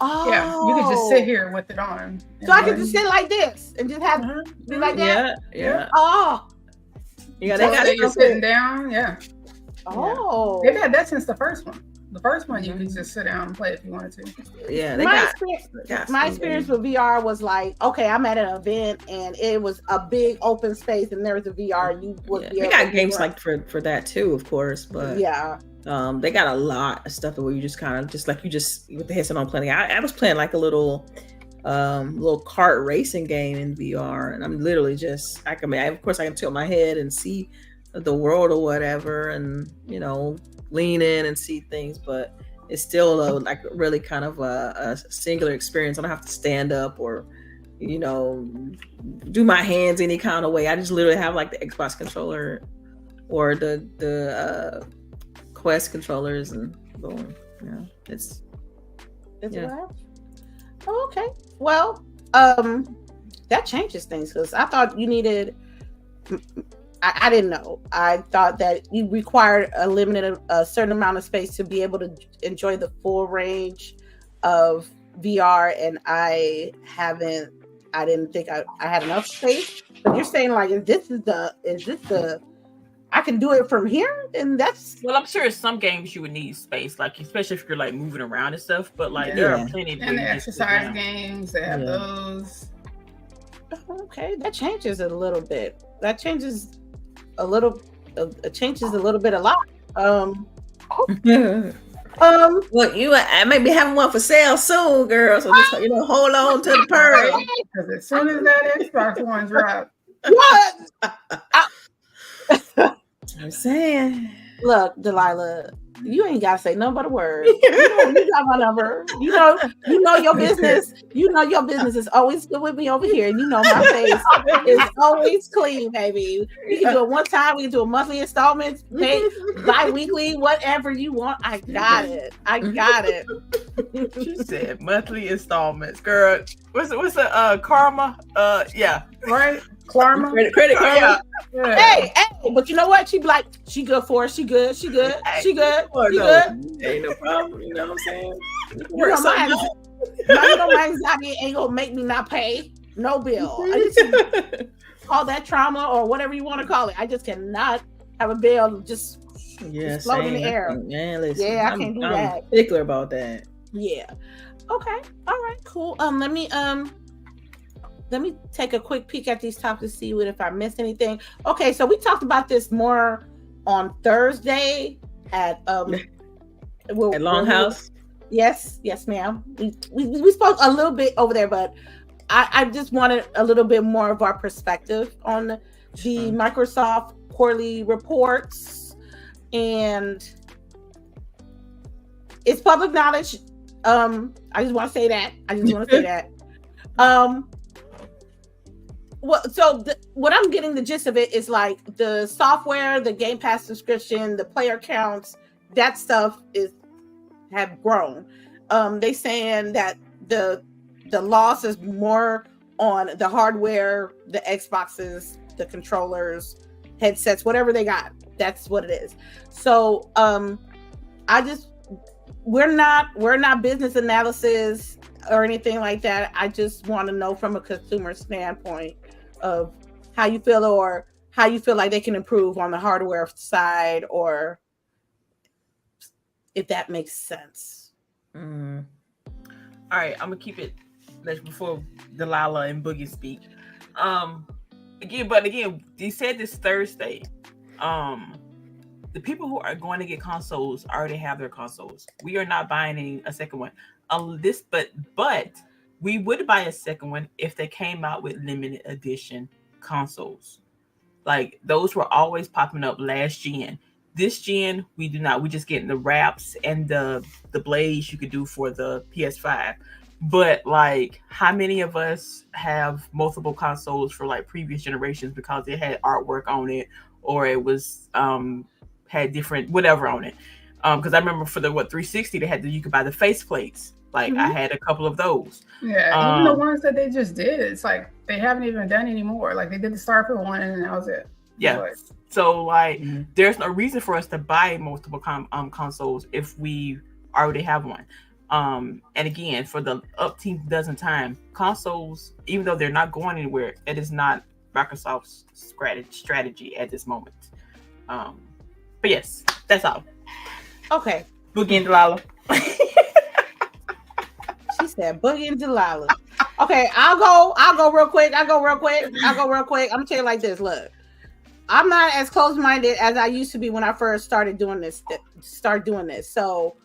Oh, yeah, you can just sit here with it on. So I can just sit like this and just have be like that. Yeah. Oh, yeah. They got you're sitting down. Yeah. Oh, they've had that since the first one. The first one you could just sit down and play if you wanted to. Yeah, they my got experience with VR was like, okay, I'm at an event and it was a big open space and there was a VR. And you would be they able got to games like for that too, of course. But yeah, they got a lot of stuff where you just kind of just like you just with the headset on playing. I was playing like a little kart racing game in VR, and I'm literally just of course I can tilt my head and see the world or whatever, and lean in and see things, but it's still like really kind of a singular experience. I don't have to stand up or do my hands any kind of way. I just literally have like the Xbox controller or the Quest controllers, and boom. It's Oh, okay. Well, that changes things because I thought you needed. I didn't know. I thought that you required a certain amount of space to be able to enjoy the full range of VR, and I didn't think I had enough space. But you're saying like, is this the I can do it from here? And that's well, I'm sure some games you would need space, like especially if you're like moving around and stuff. But like there are plenty of and the exercise games they have those. Okay, that changes it a little bit. That changes a little. It changes a little bit a lot. Well, I may be having one for sale soon, girl. So just hold on to the pearl. Because as soon as that Xbox One drops, what? I'm saying, look, Delilah, you ain't gotta say nothing but a word. You got my number. You know your business. You know your business is always good with me over here. And my face is always clean, baby. We can do it one time. We can do a monthly installments, pay bi-weekly, whatever you want. I got it. She said monthly installments, girl. What's the karma? Yeah, right. Karma, credit karma. Yeah. Hey, but you know what? She be like, she good for it. She good. She good. Ain't no problem. You know what I'm saying? My anxiety ain't gonna make me not pay no bill. I just call that trauma or whatever you want to call it. I just cannot have a bill just float in the air. Man, listen, I can't do that. I'm particular about that. Yeah. Okay. All right. Cool. Let me take a quick peek at these topics to see if I missed anything. Okay, so we talked about this more on Thursday at Longhouse. Yes, ma'am. We spoke a little bit over there, but I just wanted a little bit more of our perspective on the Microsoft quarterly reports, and it's public knowledge. I just want to say that. Well, so what I'm getting the gist of it is like the software, the Game Pass subscription, the player counts, that stuff have grown. They saying that the loss is more on the hardware, the Xboxes, the controllers, headsets, whatever they got. That's what it is. So we're not business analysis or anything like that. I just want to know from a consumer standpoint of how you feel like they can improve on the hardware side, or if that makes sense. All right, I'm gonna keep it before Delilah and Boogie speak. Again, they said this Thursday. The people who are going to get consoles already have their consoles. We are not buying a second one. But we would buy a second one if they came out with limited edition consoles. Like those were always popping up last gen. This gen, we do not. We just getting the wraps and the blades you could do for the PS5. But like, how many of us have multiple consoles for like previous generations because it had artwork on it, or it was had different whatever on it? Because I remember for the 360, you could buy the face plates. Like I had a couple of those. Yeah, even the ones that they just did, it's like they haven't even done anymore. Like they did the Starfield one, and that was it. Yeah. So like, there's no reason for us to buy multiple consoles if we already have one. And again, for the upteenth dozen time, consoles, even though they're not going anywhere, it is not Microsoft's strategy at this moment. But yes, that's all. Okay. Boogie and Delilah. She said Boogie and Delilah. Okay, I'll go real quick. I'm gonna tell you like this. Look, I'm not as close-minded as I used to be when I first started doing this. So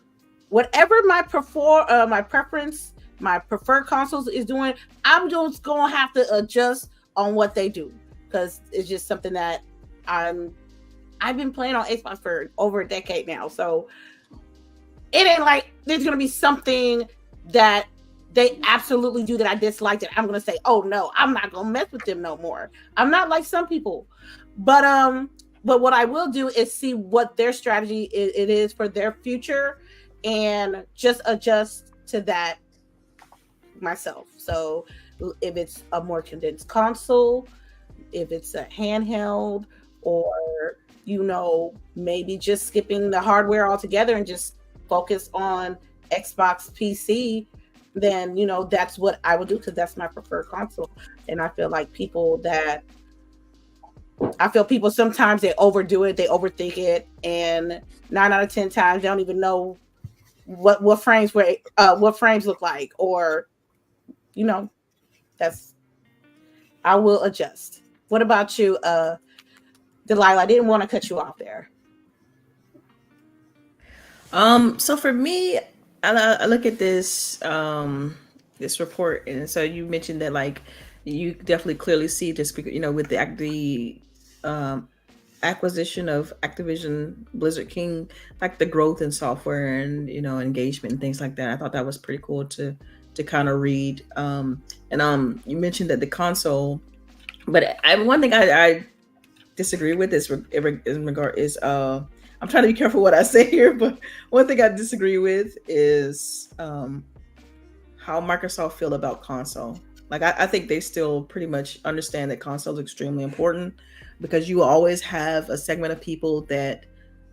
whatever my preference, my preferred consoles is doing, I'm just gonna have to adjust on what they do, because it's just something that I've been playing on Xbox for over a decade now. So it ain't like there's gonna be something that they absolutely do that I dislike that I'm gonna say, oh no, I'm not gonna mess with them no more. I'm not like some people. But what I will do is see what their strategy is for their future and just adjust to that myself. So if it's a more condensed console, if it's a handheld, or maybe just skipping the hardware altogether and just focus on Xbox PC, then that's what I would do, because that's my preferred console. And I feel like people sometimes they overdo it, they overthink it, and 9 out of 10 times they don't even know what frames look like, or I will adjust. What about you, Delilah? I didn't want to cut you off there. So for me, I look at this this report, and so you mentioned that like you definitely clearly see just because with the acquisition of Activision Blizzard King, like the growth in software and engagement and things like that. I thought that was pretty cool to kind of read. And you mentioned that the console, but one thing I disagree with is I'm trying to be careful what I say here, but one thing I disagree with is how Microsoft feel about console. Like I think they still pretty much understand that console is extremely important, because you always have a segment of people that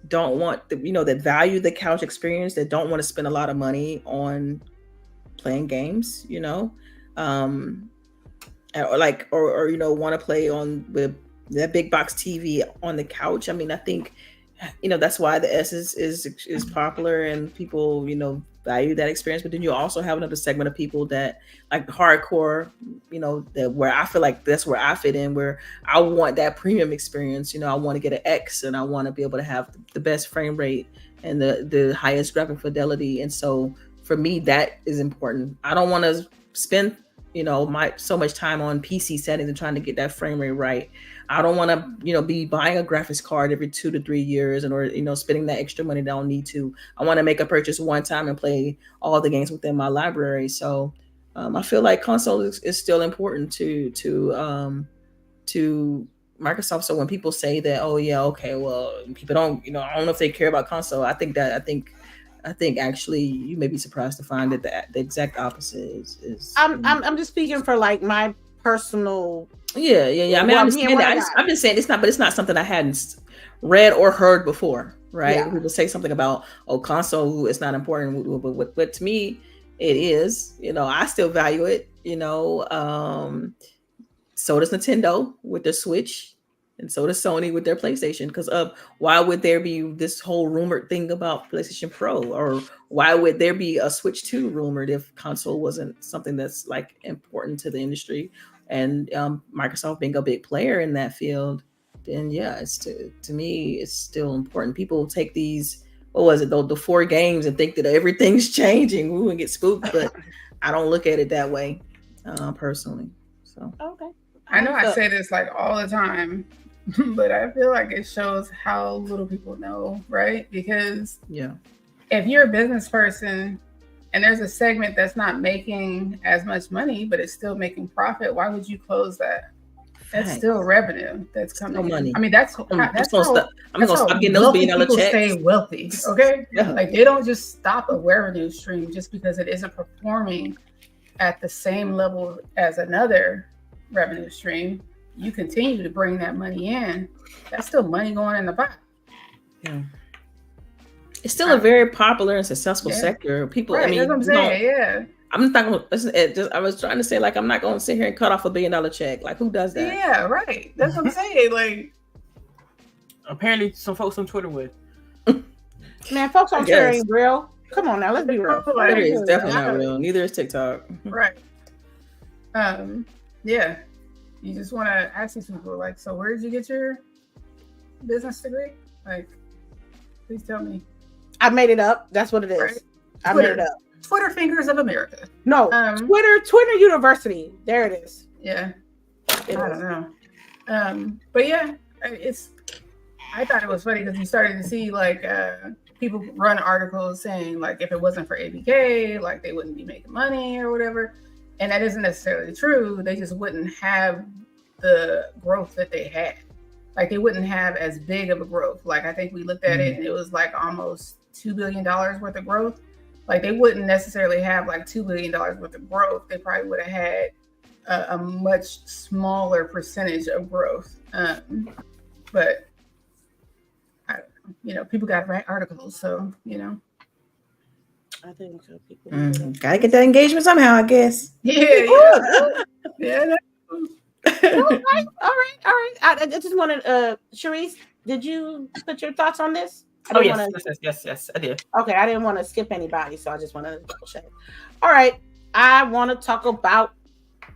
don't want that value the couch experience, that don't want to spend a lot of money on playing games, or want to play on with that big box TV on the couch. I mean, I think that's why the S is popular, and people value that experience. But then you also have another segment of people that like hardcore, that where I feel like that's where I fit in, where I want that premium experience. I want to get an X, and I want to be able to have the best frame rate and the highest graphic fidelity. And so for me, that is important. I don't want to spend so much time on PC settings and trying to get that frame rate right. I don't want to, be buying a graphics card every 2 to 3 years, or spending that extra money that I don't need to. I want to make a purchase one time and play all the games within my library. So I feel like console is still important to Microsoft. So when people say that, oh yeah, okay, well, people don't, I don't know if they care about console. I think actually you may be surprised to find that the exact opposite is. I'm just speaking for like my personal. Yeah. I mean, I understand that. I'm just saying it's not something I hadn't read or heard before, right? Yeah. People say something about, console is not important, but to me, it is. I still value it. So does Nintendo with their Switch, and so does Sony with their PlayStation. Because why would there be this whole rumored thing about PlayStation Pro, or why would there be a Switch 2 rumored if console wasn't something that's like important to the industry? And Microsoft being a big player in that field, then yeah, to me, it's still important. People take these, the 4 games and think that everything's changing. We wouldn't get spooked, but I don't look at it that way personally. So okay, I know I say this like all the time, but I feel like it shows how little people know, right? Because if you're a business person and there's a segment that's not making as much money, but it's still making profit, why would you close that? That's still revenue that's coming in. Money. I mean, that's how stop getting those $1 checks. Stay wealthy, okay? Yeah. Like they don't just stop a revenue stream just because it isn't performing at the same level as another revenue stream. You continue to bring that money in. That's still money going in the pot. Yeah. It's still a very popular and successful sector. People, right, I mean, that's what I'm saying. Yeah. I'm not going to, I was trying to say, like, I'm not going to sit here and cut off $1 billion check. Like, who does that? Yeah, right. That's what I'm saying. Like, apparently some folks on Twitter would. Man, folks on Twitter ain't real. Come on now, let's be real. Twitter is definitely not real. Neither is TikTok. Right. Yeah. You just want to ask these people, like, so where did you get your business degree? Like, please tell me. I made it up. That's what it is. Right. I made it up. Twitter Fingers of America. No, Twitter University. There it is. Yeah. I don't know. But yeah, I thought it was funny because you started to see like people run articles saying like if it wasn't for ABK, like they wouldn't be making money or whatever. And that isn't necessarily true. They just wouldn't have the growth that they had. Like they wouldn't have as big of a growth. Like I think we looked at it and it was like almost $2 billion worth of growth. Like they wouldn't necessarily have like $2 billion worth of growth. They probably would have had a much smaller percentage of growth. But people got to write articles, so I think people gotta get that engagement somehow, I guess. Yeah. All right. I just wanted, Charisse, did you put your thoughts on this? Yes, I did. Okay, I didn't want to skip anybody, so I just want to double check. All right, I want to talk about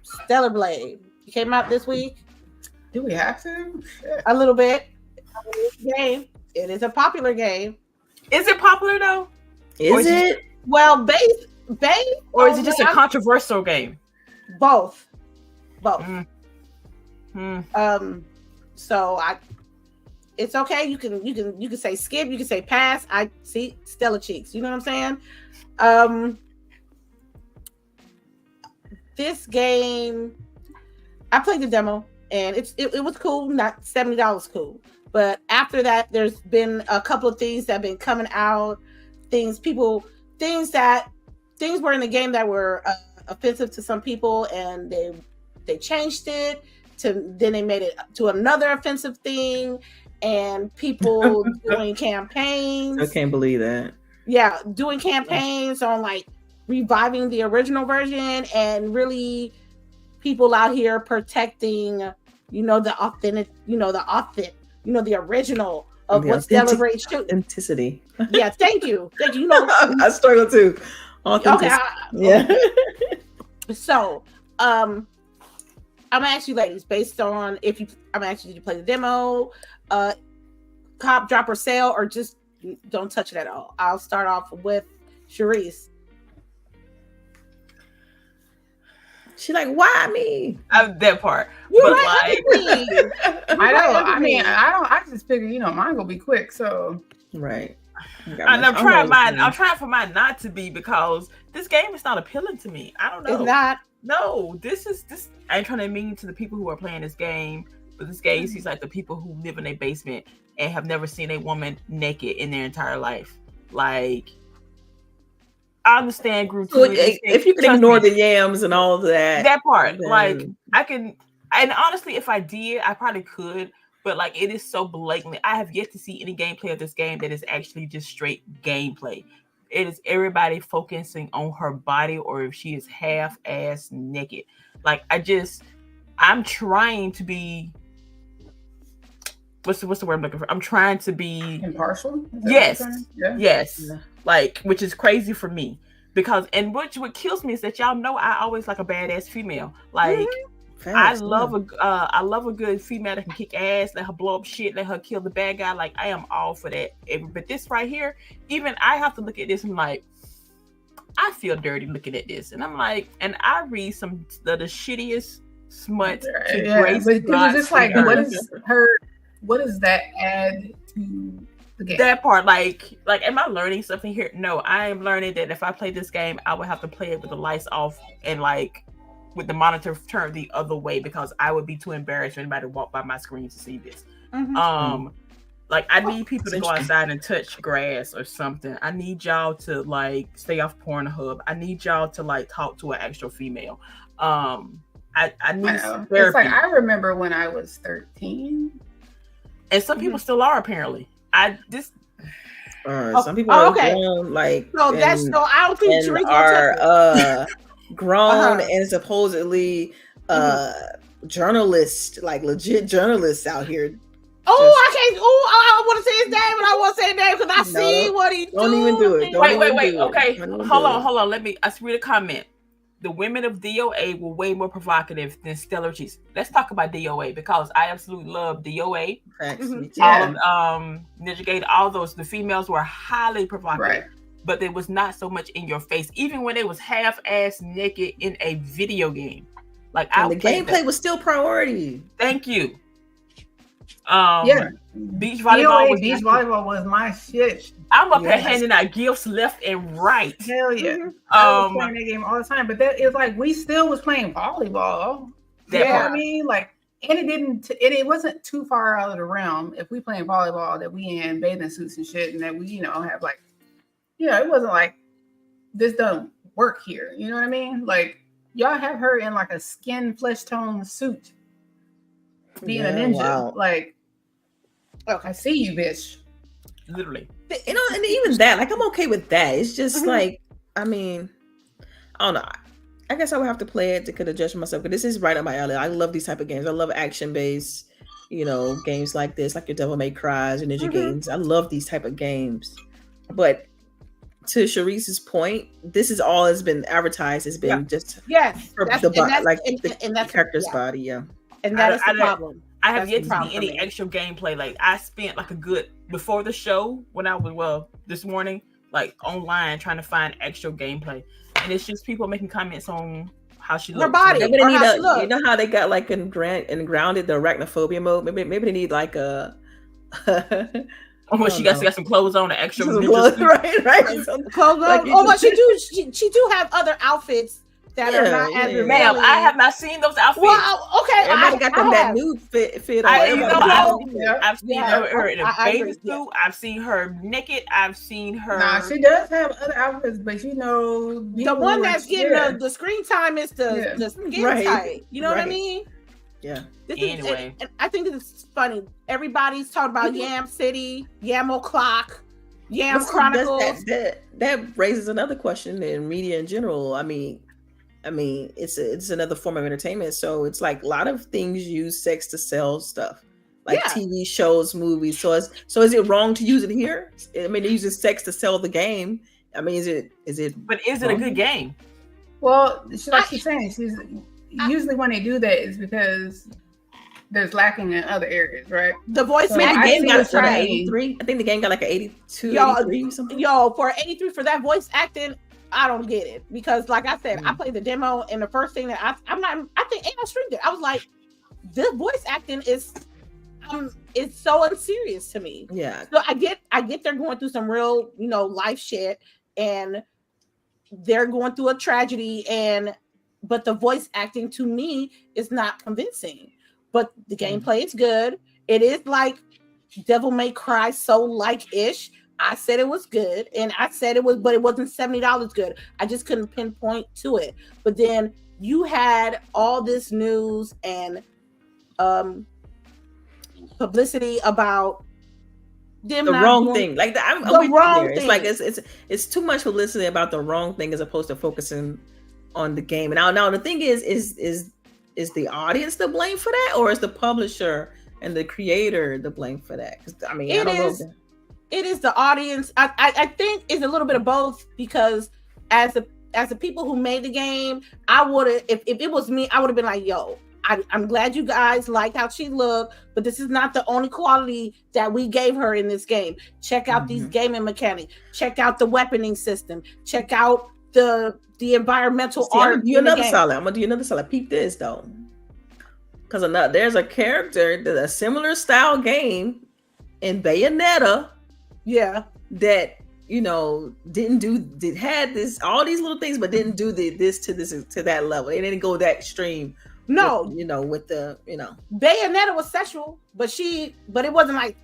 Stellar Blade. It came out this week. Do we have to? A little bit. Game. It is a popular game. Is it popular though? Is it? Well, or is it just a controversial game? Both. So it's okay. You can say skip. You can say pass. I see Stella cheeks. You know what I'm saying? This game, I played the demo and it was cool. Not $70 cool. But after that, there's been a couple of things that have been coming out. Things were in the game that were offensive to some people, and they changed it then they made it to another offensive thing, and people doing campaigns. I can't believe that. Yeah, doing campaigns on like reviving the original version, and really people out here protecting, the authentic, the original of what Stellar Blade should. Authenticity. Yeah, thank you. I struggle too. Authenticity. Okay. So, I'm gonna ask you, ladies, based on I'm gonna ask you to play the demo, cop, drop, or sale, or just don't touch it at all. I'll start off with Charisse. She's like, why me? That part. You but like I know. I mean, I just figured, mine gonna be quick. So right. I'm trying for mine not to be, because this game is not appealing to me. I don't know. It's not. No, this. I ain't trying to mean to the people who are playing this game, but this game seems like the people who live in a basement and have never seen a woman naked in their entire life. Like, I understand group. So if you can ignore the yams and all of that part, then... like I can. And honestly, if I did, I probably could. But like, it is so blatantly. I have yet to see any gameplay of this game that is actually just straight gameplay. It is everybody focusing on her body, or if she is half-ass naked. Like, I'm trying to be. What's the word I'm looking for? I'm trying to be impartial. Yes. Yeah. Yes. Yeah. Like, which is crazy for me, because what kills me is that y'all know I always like a badass female. Like. I love a good female that can kick ass, let her blow up shit, let her kill the bad guy. Like, I am all for that. But this right here, even I have to look at this and like, I feel dirty looking at this, and I'm like, and I read some of the shittiest smut. Yeah, but it was just like, what does that add to the game? That part, like, am I learning something here? No, I am learning that if I play this game, I would have to play it with the lights off and like. With the monitor turned the other way, because I would be too embarrassed for anybody to walk by my screen to see this. Like, I need people to go outside and touch grass or something. I need y'all to like stay off Pornhub. I need y'all to like talk to an actual female. I need some therapy. It's like, I remember when I was 13, and some people still are, apparently. Some people are grown, like, so that's so I don't think are grown and supposedly journalists, like legit journalists out here. Oh, I name. Oh, I want to say his name, and I want to say his name because I see what he don't even do it. Wait. Okay, hold on. Let me. I read a comment. The women of DOA were way more provocative than Stellar Cheese. Let's talk about DOA because I absolutely love DOA. All of Ninja Gate, all those. The females were highly provocative, but it was not so much in your face. Even when they was half-ass naked in a video game, like the gameplay was still priority. Thank you. Beach volleyball was my shit. I'm up here handing out gifts left and right. Hell yeah. I was playing that game all the time, but that is like we still was playing volleyball. You know what I mean? Like, and it wasn't too far out of the realm if we playing volleyball that we in bathing suits and shit, and that we have like, it wasn't like this don't work here. You know what I mean? Like, y'all have her in like a skin flesh tone suit, being a ninja. Wow. Like, I see you, bitch. Literally. And even that, like, I'm okay with that. It's just like, I mean, I don't know. I guess I would have to play it to kind of judge myself, but this is right up my alley. I love these type of games. I love action-based, games like this, like your Devil May Cry's and Ninja games. I love these type of games. But to CHAREECE's point, this is all has been advertised. It's been just for the character's body, And that is the problem. I have yet to see any extra gameplay. Like, I spent like before the show when I was this morning, like online trying to find extra gameplay, and it's just people making comments on how she looks. Her body. Maybe they need you know how they got like in grounded the arachnophobia mode. Maybe they need like a. She got some clothes on, the extra clothes, right. Clothes on. But she do have other outfits that are not as ma'am. I have not seen those outfits. Well, okay, everybody got them that nude fit. I've seen her in a bathing suit. I've seen her naked. I've seen her. Nah, she does have other outfits, but the one that's getting the screen time is the skin tight. You know what I mean? Yeah. Anyway, and I think it's funny. Everybody's talking about Yam City, Yam O'Clock, Yam Chronicles. That raises another question in media in general. I mean, it's another form of entertainment. So it's like a lot of things use sex to sell stuff, like TV shows, movies. So is it wrong to use it here? I mean, it uses sex to sell the game. I mean, is it? But is it a good game? Well, like she's saying, usually when they do that is because there's lacking in other areas, right? The voice acting game got an 83. I think the game got like an 82, 83 something. For 83 for that voice acting. I don't get it because, like I said, I played the demo, and the first thing that I think I streamed it. I was like, this voice acting is so unserious to me. Yeah. So I get they're going through some real, life shit, and they're going through a tragedy, but the voice acting to me is not convincing. But the gameplay is good. It is like Devil May Cry Soul-like-ish. I said it was good, and I said it was, but it wasn't $70 good. I just couldn't pinpoint to it. But then you had all this news and publicity about them the wrong thing. Like I'm the wrong thing. It's like it's too much publicity about the wrong thing as opposed to focusing on the game. And now the thing is the audience to blame for that, or is the publisher and the creator to blame for that? Because I mean, I don't know. It is the audience. I think it's a little bit of both, because as the people who made the game, I would have, if it was me, I would have been like, yo, I'm glad you guys like how she looked, but this is not the only quality that we gave her in this game. Check out these gaming mechanics. Check out the weaponing system. Check out the environmental art. I'm gonna do another solid. Peep this though, because there's a character that a similar style game in Bayonetta. Yeah, that had this all these little things, but didn't do this to that level. It didn't go that extreme. No, with the Bayonetta was sexual, but it wasn't like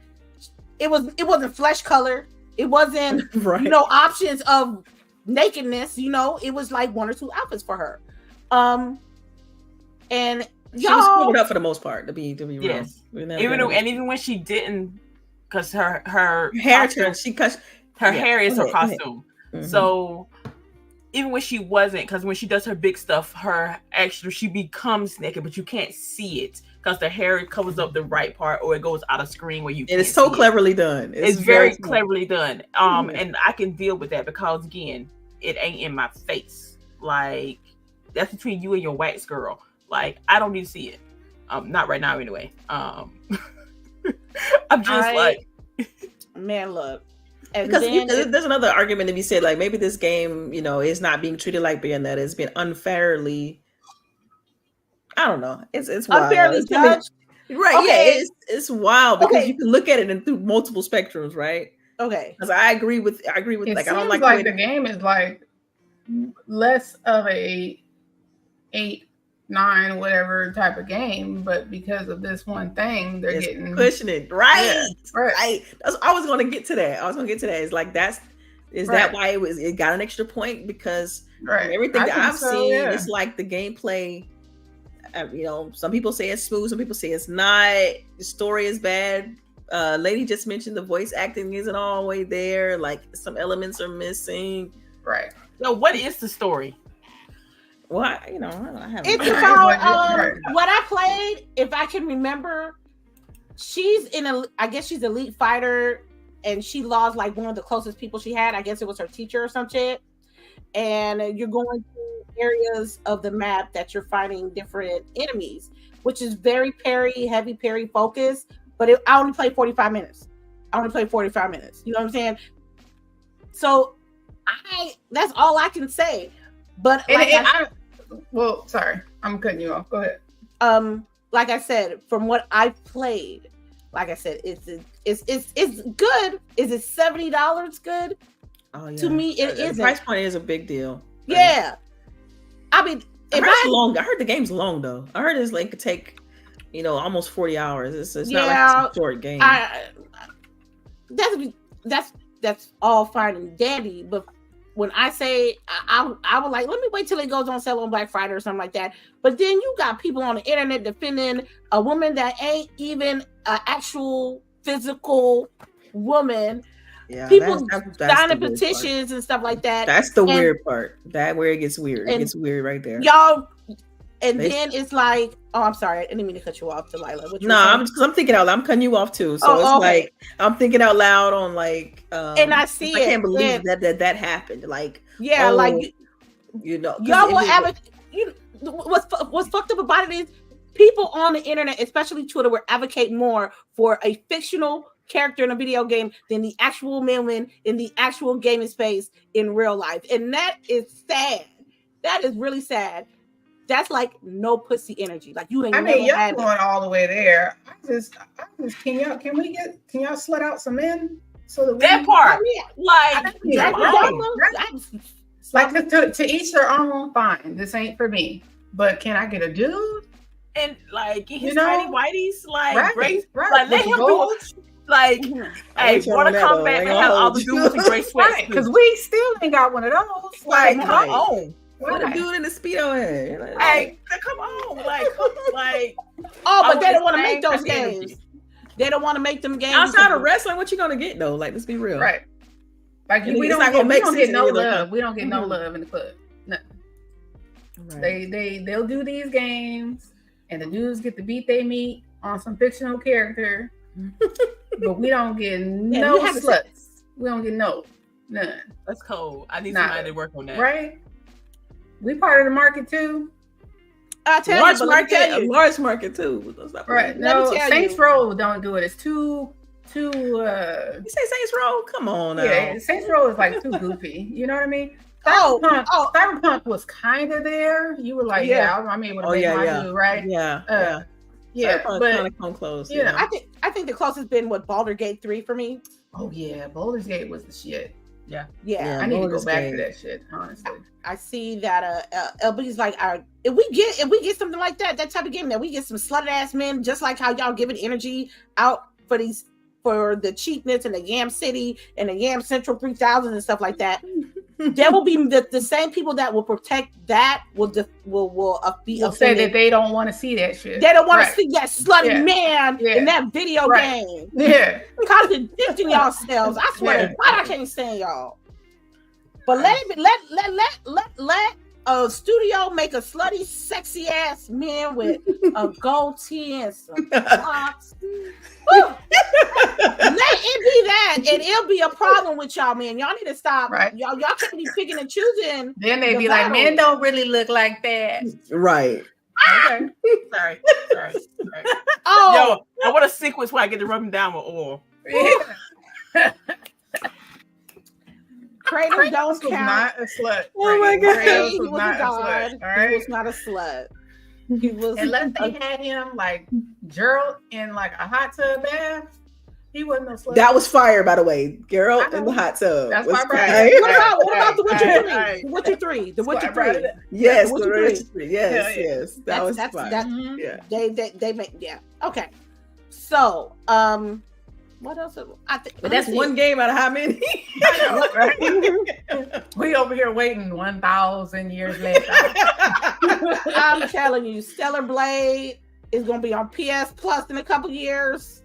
it wasn't flesh color. It wasn't options of nakedness. It was like one or two outfits for her. And she was covered up for the most part. To be yes. wrong, even when she didn't. Because her hair turns, her hair is her costume. Mm-hmm. So even when she wasn't, because when she does her big stuff, she becomes naked, but you can't see it because the hair covers up the right part, or it goes out of screen where you. And it's so cleverly done. It's very cleverly done. And I can deal with that because again, it ain't in my face. Like that's between you and your wax girl. Like I don't need to see it. Not right now anyway. I'm just man, look. And because there's another argument to be said, like maybe this game, is not being treated like Bayonetta. It's been unfairly. I don't know. It's wild. Unfairly judged. Right? Okay. Yeah, it's wild because you can look at it through multiple spectrums, right? Okay. Because I agree with. It like I don't like the game is like less of a 8, 9, whatever type of game, but because of this one thing, they're getting pushing it, right? Yeah, right. I was going to get to that. It's like that why it got an extra point because everything that I've seen, it's like the gameplay. Some people say it's smooth, some people say it's not. The story is bad. Lady just mentioned the voice acting isn't all the way there. Like some elements are missing. Right. So, what is the story? Well, I haven't. It's about what I played. If I can remember, she's I guess she's an elite fighter, and she lost like one of the closest people she had. I guess it was her teacher or some shit. And you're going to areas of the map that you're fighting different enemies, which is very heavy parry focus. But I only played 45 minutes. You know what I'm saying? So that's all I can say. But sorry, I'm cutting you off. Go ahead. Like I said, from what I've played, like I said, it's good. Is it $70 good? Oh yeah. To me, it isn't. The price point is a big deal. Right? Yeah. I mean, I heard the game's long though. I heard it's like could take, almost 40 hours. It's not like it's a short game. That's all fine and dandy, but when I say I would like, let me wait till it goes on sale on Black Friday or something like that. But then you got people on the internet defending a woman that ain't even an actual physical woman. Yeah, people signing petitions and stuff like that. That's the weird part. That where it gets weird. It gets weird right there. Y'all, then it's like, oh, I'm sorry, I didn't mean to cut you off, Delilah. No, I'm thinking out loud. I'm cutting you off too. So it's like I'm thinking out loud on like. And I see it. I can't believe that happened. Like y'all will advocate. What's fucked up about it is people on the internet, especially Twitter, will advocate more for a fictional character in a video game than the actual woman in the actual gaming space in real life, and that is sad. That is really sad. That's like no pussy energy. Like you ain't. You're going all the way there. I just can y'all slut out some men so that part to each their own. Fine, this ain't for me. But can I get a dude? And like his tiny whiteys, like right. Like let him do it. Like, hey, want to come back and have all the dudes in gray sweats? Because we still ain't got one of those. Like, come on. What a dude in the Speedo head. Hey, come on. But they don't want to make those games. They don't want to make them games. Outside of wrestling, what you gonna get though? Like, let's be real. Right. Like we don't get no love. We don't get no love in the club. No. Right. They'll do these games, and the dudes get to beat their meat on some fictional character. But we don't get no sluts. We don't get none. That's cold. I need somebody to work on that. Right? We part of the market too. I tell large you, market, a large market too. Right? No, Saints Row don't do it. It's too. You say Saints Row? Come on now. Yeah, Saints Row is like too goofy. You know what I mean? Cyberpunk was kind of there. You were like, I'm able to make my dude, right? Yeah. Yeah, but kind of come close. I think the closest been Baldur's Gate 3 for me. Oh yeah, Baldur's Gate was the shit. Yeah. I need to go back to that shit. Honestly, I see that LB's like, if we get something like that type of game, that we get some slutted ass men, just like how y'all giving energy out for the cheapness and the Yam City and the Yam Central 3000 and stuff like that. There will be the same people that will protect that will be say that they don't want to see that shit. They don't want to see that slutty man in that video game. Yeah, contradicting yourselves. I swear to God, I can't stand y'all. But let a studio make a slutty, sexy ass man with a goatee and some locks. Let it be that, and it'll be a problem with y'all, man. Y'all need to stop. Right. Y'all can't be picking and choosing. Then they be like, men don't really look like that. Right. Okay. Sorry. Oh, Yo, I want a sequence where I get to rub them down with oil. Kratos don't was count. not a slut. Oh my God. Kratos He was was not a a god. slut. All He right. was not a slut. He was Unless they had him like Gerald in like a hot tub bath, he wasn't no slut. That was fire, by the way. Geralt in the hot tub. That's was my brother. fire. What about the Witcher 3? Hey. The Witcher 3. The Witcher 3. Yes, Witcher the three. Witcher 3. Yes, Hell yeah. yes. That was fire. Mhm. Yeah. They make okay. So what else? I think, But that's one game out of how many? We over here waiting 1,000 years later. I'm telling you, Stellar Blade is gonna be on PS Plus in a couple years,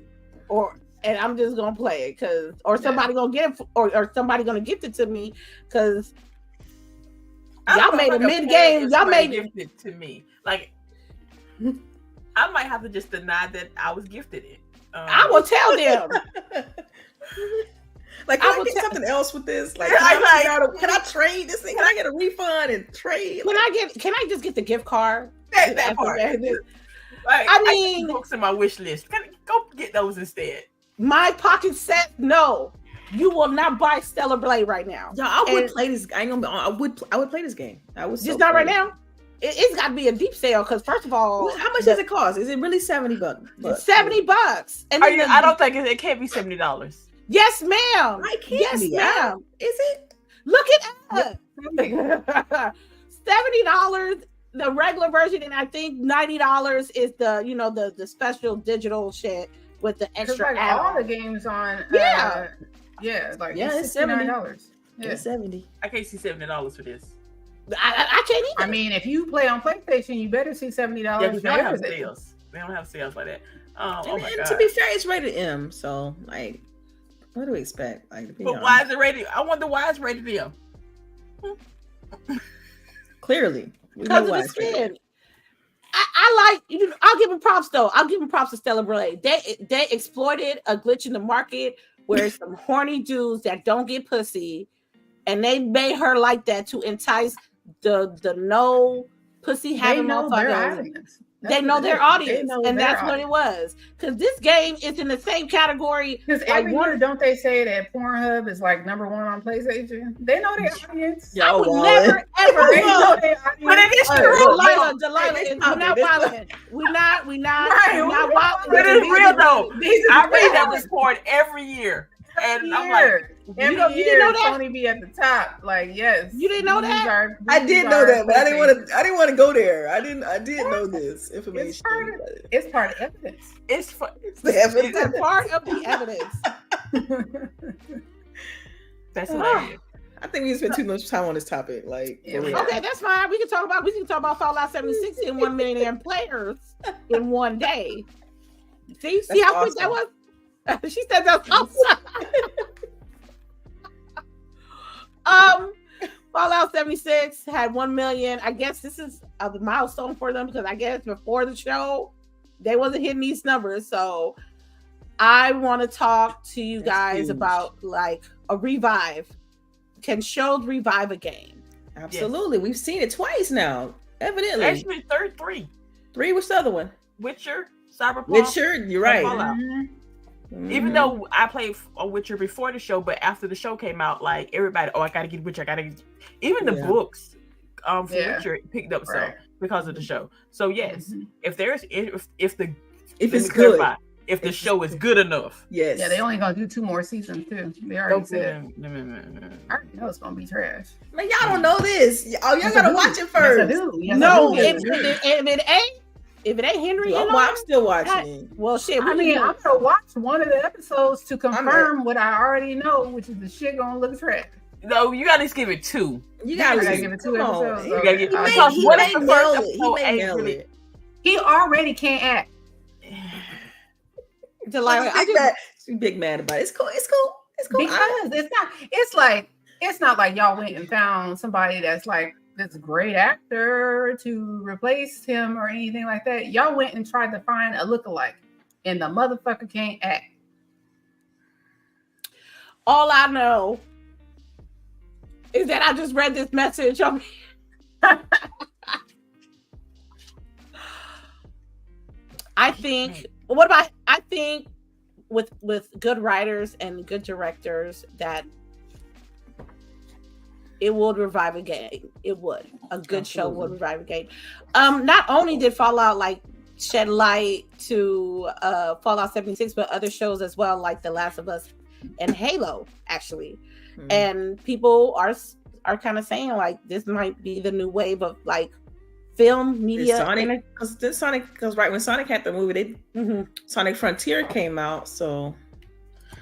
and I'm just gonna play it or somebody gonna get it, or somebody gonna gift it to me because y'all made a mid game. Y'all made gifted to me. Like I might have to just deny that I was gifted it. I will tell them. Like, can I get something else with this? Like, can I trade this thing? Can I get a refund and trade? Can I just get the gift card? That part. Like, I mean, books in my wish list. Go get those instead. My pocket set. No, you will not buy Stellar Blade right now. Yeah, I would play this. I ain't gonna. I would play this game. I was just not right now. It's got to be a deep sale because first of all, how much does it cost? Is it really $70? It's $70. And I don't think it can't be $70. Yes, ma'am. I can't. Yes, ma'am. Is it? Look at that. $70 the regular version, and I think $90 is the special digital shit with the extra. Like all the games on. It's $69. Yeah, it's 70. I can't see $70 for this. I can't either. I mean, if you play on PlayStation, you better see $70. Yeah, because they don't have sales. They don't have sales like that. Oh my God. To be fair, it's rated M. So, like, what do we expect? Like, but why is it rated? I wonder why it's rated M. Clearly, because of the skin. I like. I'll give them props though. I'll give them props to Stellar Blade. They exploited a glitch in the market where some horny dudes that don't get pussy, and they made her like that to entice the no pussy having motherfuckers. They know their audience, and that's what it was. Because this game is in the same category. Because every year, don't they say that Pornhub is like #1 on PlayStation? They know their audience. I would never ever. They know their audience. But it is true. Delilah, we're not violent. We're not violent. But it's real though. I read that report every year. And I'm like, every year, you didn't know that? Tony be at the top. Like, yes, you didn't know that. I did know that, but I didn't want to go there. I did know this information. It's part of evidence. It's the evidence. It's part of the evidence. That's hilarious. I think we spent too much time on this topic. Like, okay, that's fine. We can talk about Fallout 76 and 1 million players in one day. See how quick that was. She said that's awesome. Fallout 76 had 1 million. I guess this is a milestone for them because I guess before the show they wasn't hitting these numbers. So I want to talk to you guys about like a revive. Can shows revive a game? Absolutely. Yes. We've seen it twice now. Evidently. Actually, three. Three. What's the other one? Witcher, Cyberpunk. Witcher. You're right. Mm-hmm. Even though I played a Witcher before the show, but after the show came out, like everybody, I gotta get Witcher. Even the books for Witcher picked up some because of the show. So yes, if it's good, if the show is good enough, yes. Yeah, they only gonna do 2 more seasons too. They already said. I already know it's gonna be trash. Man, y'all don't know this. Y'all gotta watch it first. Yes, no, if it ain't Henry, I'm still watching. Well, shit. I'm gonna watch one of the episodes to confirm what I already know, which is the shit gonna look trash. No, you gotta just give it 2. You gotta give it 2 episodes. You gotta give it. He already can't act. Delilah, she's big mad about it. It's cool. Because it's not. It's like it's not like y'all went and found somebody that's like this great actor to replace him or anything like that. Y'all went and tried to find a lookalike, and the motherfucker can't act. All I know is that I just read this message on I think with good writers and good directors that it would revive a game. It would. A good show would revive a game. Not only did Fallout like shed light to Fallout 76, but other shows as well, like The Last of Us and Halo, actually. And people are kind of saying like this might be the new wave of like film media. Because right when Sonic had the movie, Sonic Frontier came out, so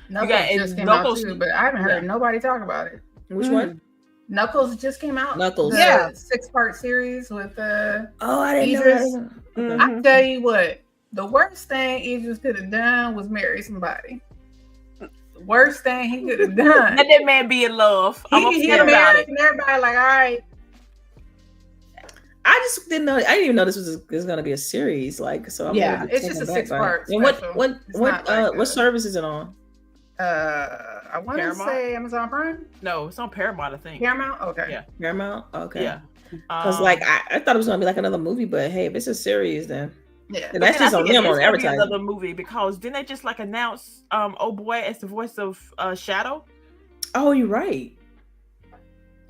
Knuckles just came out too, but I haven't heard nobody talk about it. Which one? Knuckles just came out. Knuckles, the 6-part series with I didn't Idris. know. I tell you what, the worst thing Idris could have done was marry somebody. The worst thing he could have done. Let that man be in love. He married and everybody like, all right. I just didn't know. I didn't even know this was going to be a series. Like, so it's just a 6-part. And what service is it on? I want to say Amazon Prime. No, it's on Paramount, I think. Paramount? Okay. Yeah. Paramount? Okay. Yeah. Because I thought it was going to be like another movie, but hey, if it's a series, then yeah, that's just on them on advertising. Another movie, because didn't they just like announce oh boy as the voice of Shadow? Oh, you're right.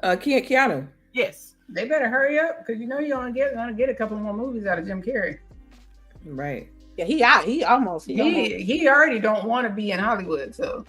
Keanu. Yes. They better hurry up because you know you're gonna get a couple more movies out of Jim Carrey. Right. Yeah, he already don't want to be in Hollywood, so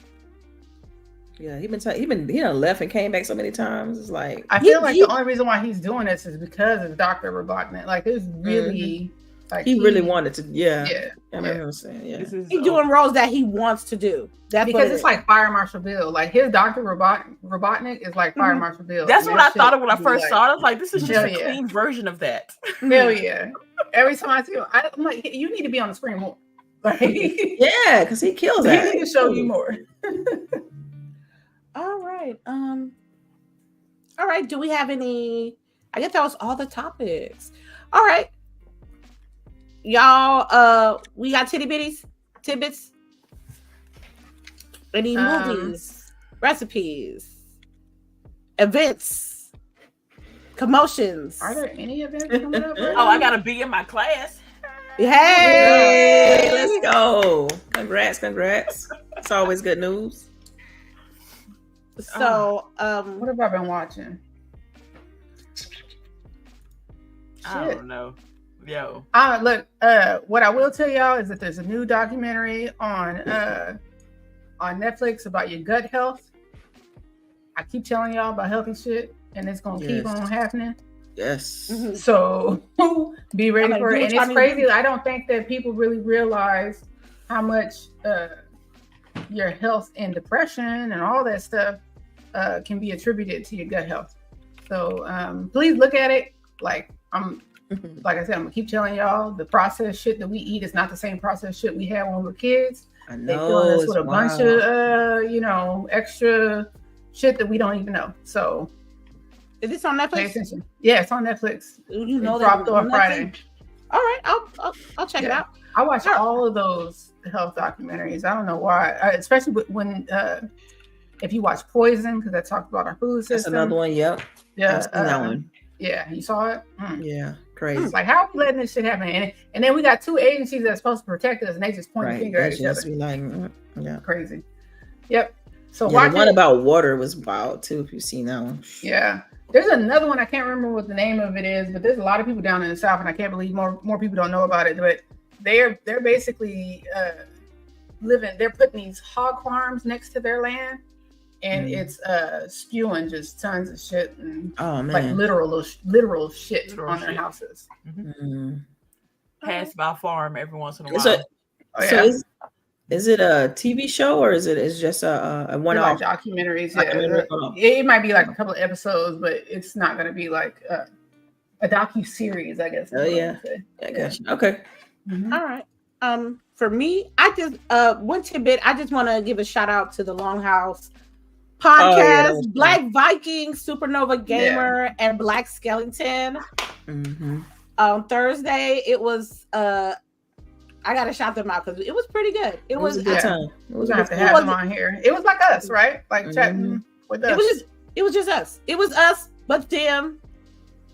yeah, he done left and came back so many times. It's like I feel like the only reason why he's doing this is because of Dr. Robotnik. Like it's really like he really wanted to. Yeah. I remember him saying, he's doing roles that he wants to do. That's because it's like Fire Marshal Bill. Like his Dr. Robotnik is like Fire Marshal Bill. That's what I thought of when I first saw it. I was like, this is just a clean version of that. Hell yeah. Every time I see him, I'm like, you need to be on the screen more. Like, yeah, because he kills that. He need to show you more. All right. Do we have any? I guess that was all the topics. All right. Y'all, we got tidbits. Any movies, recipes, events, commotions? Are there any events coming up? Oh, I gotta be in my class. Hey, let's go! Congrats! It's always good news. So, what have I been watching? I don't know. Yo. Look, what I will tell y'all is that there's a new documentary on Netflix about your gut health. I keep telling y'all about healthy shit, and it's gonna keep on happening. Yes. So be ready for it. And it's crazy. I don't think that people really realize how much your health and depression and all that stuff can be attributed to your gut health. So please look at it. Like I said, I'm gonna keep telling y'all the processed shit that we eat is not the same processed shit we had when we were kids. I know, they filling us with a bunch of extra shit that we don't even know. So is this on Netflix? Pay attention. Yeah, it's on Netflix. You know, dropped off Friday. All right, I'll check it out. I watch all of those health documentaries. I don't know why, especially when if you watch Poison, because that talked about our food system. That's another one. Yep. Yeah, I've seen that one. Yeah, you saw it. Yeah, crazy. Like, how are we letting this shit happen? And then we got two agencies that's supposed to protect us, and they just point the finger at each other. Like, crazy. Yep. So the one about water was wild too. If you've seen that one. Yeah. There's another one. I can't remember what the name of it is, but there's a lot of people down in the South, and I can't believe more people don't know about it. But they're basically living. They're putting these hog farms next to their land, and it's spewing just tons of shit and like literal shit on their houses. Pass by farm every once in a while. Is it a TV show or is it just a one-off documentaries? It might be like a couple of episodes, but it's not going to be like a docu-series, I guess. Oh yeah, I guess. Okay. All right. For me, I just one tidbit. I just want to give a shout out to the Longhouse Podcast, Black Viking, Supernova Gamer, and Black Skeleton. On Thursday, it was I gotta shout them out because it was pretty good. It was a good time. We're gonna have to have them on here. It was like us, right? Like chatting with us. It was just us. It was us, but them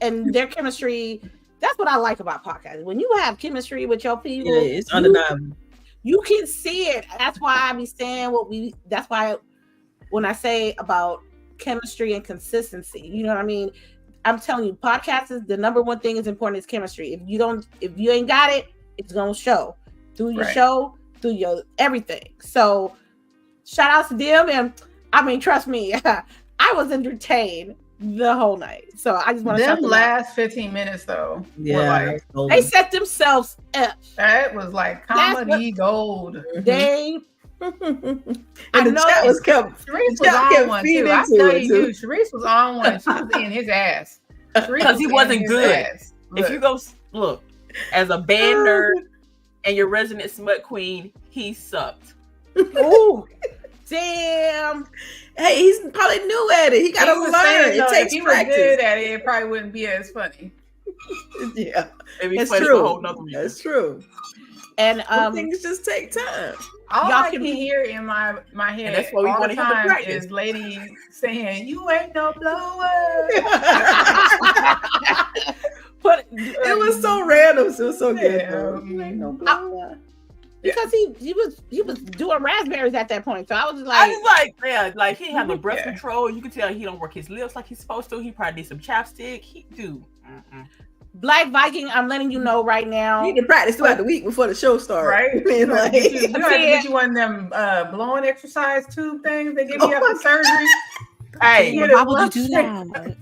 and their chemistry. That's what I like about podcasts. When you have chemistry with your people, it's undeniable. You can see it. That's why I be saying that's why when I say about chemistry and consistency, you know what I mean? I'm telling you, podcasts is the number one thing is important is chemistry. If you ain't got it, it's gonna show through your show, through your everything. So shout out to them, and I mean, trust me, I was entertained the whole night. So I just want to them last 15 minutes though. Yeah, they set themselves up. That was like comedy gold. They and the chat was kept. CHAREECE was on one too. I tell you, CHAREECE was on one. She was in his ass because he wasn't good. If you go look as a band nerd and your resident smut queen, he sucked. Ooh, damn. Hey, he's probably new at it. He got to learn. It takes if he practice. Was good at it, it probably wouldn't be as funny. Yeah, that's true. That's true. And things just take time. All I can hear in my head that's what we all want the to hear time is lady saying, "You ain't no blower." But it was so random. It was so good. You ain't no blower. Because he was doing raspberries at that point, so I was like, he had the breath control. You could tell he don't work his lips like he's supposed to. He probably need some chapstick. He do. Black Viking, I'm letting you know right now. You need to practice throughout the week before the show starts. Right? You have to get you one of them blowing exercise tube things they give you after surgery. Hey, why would you do that?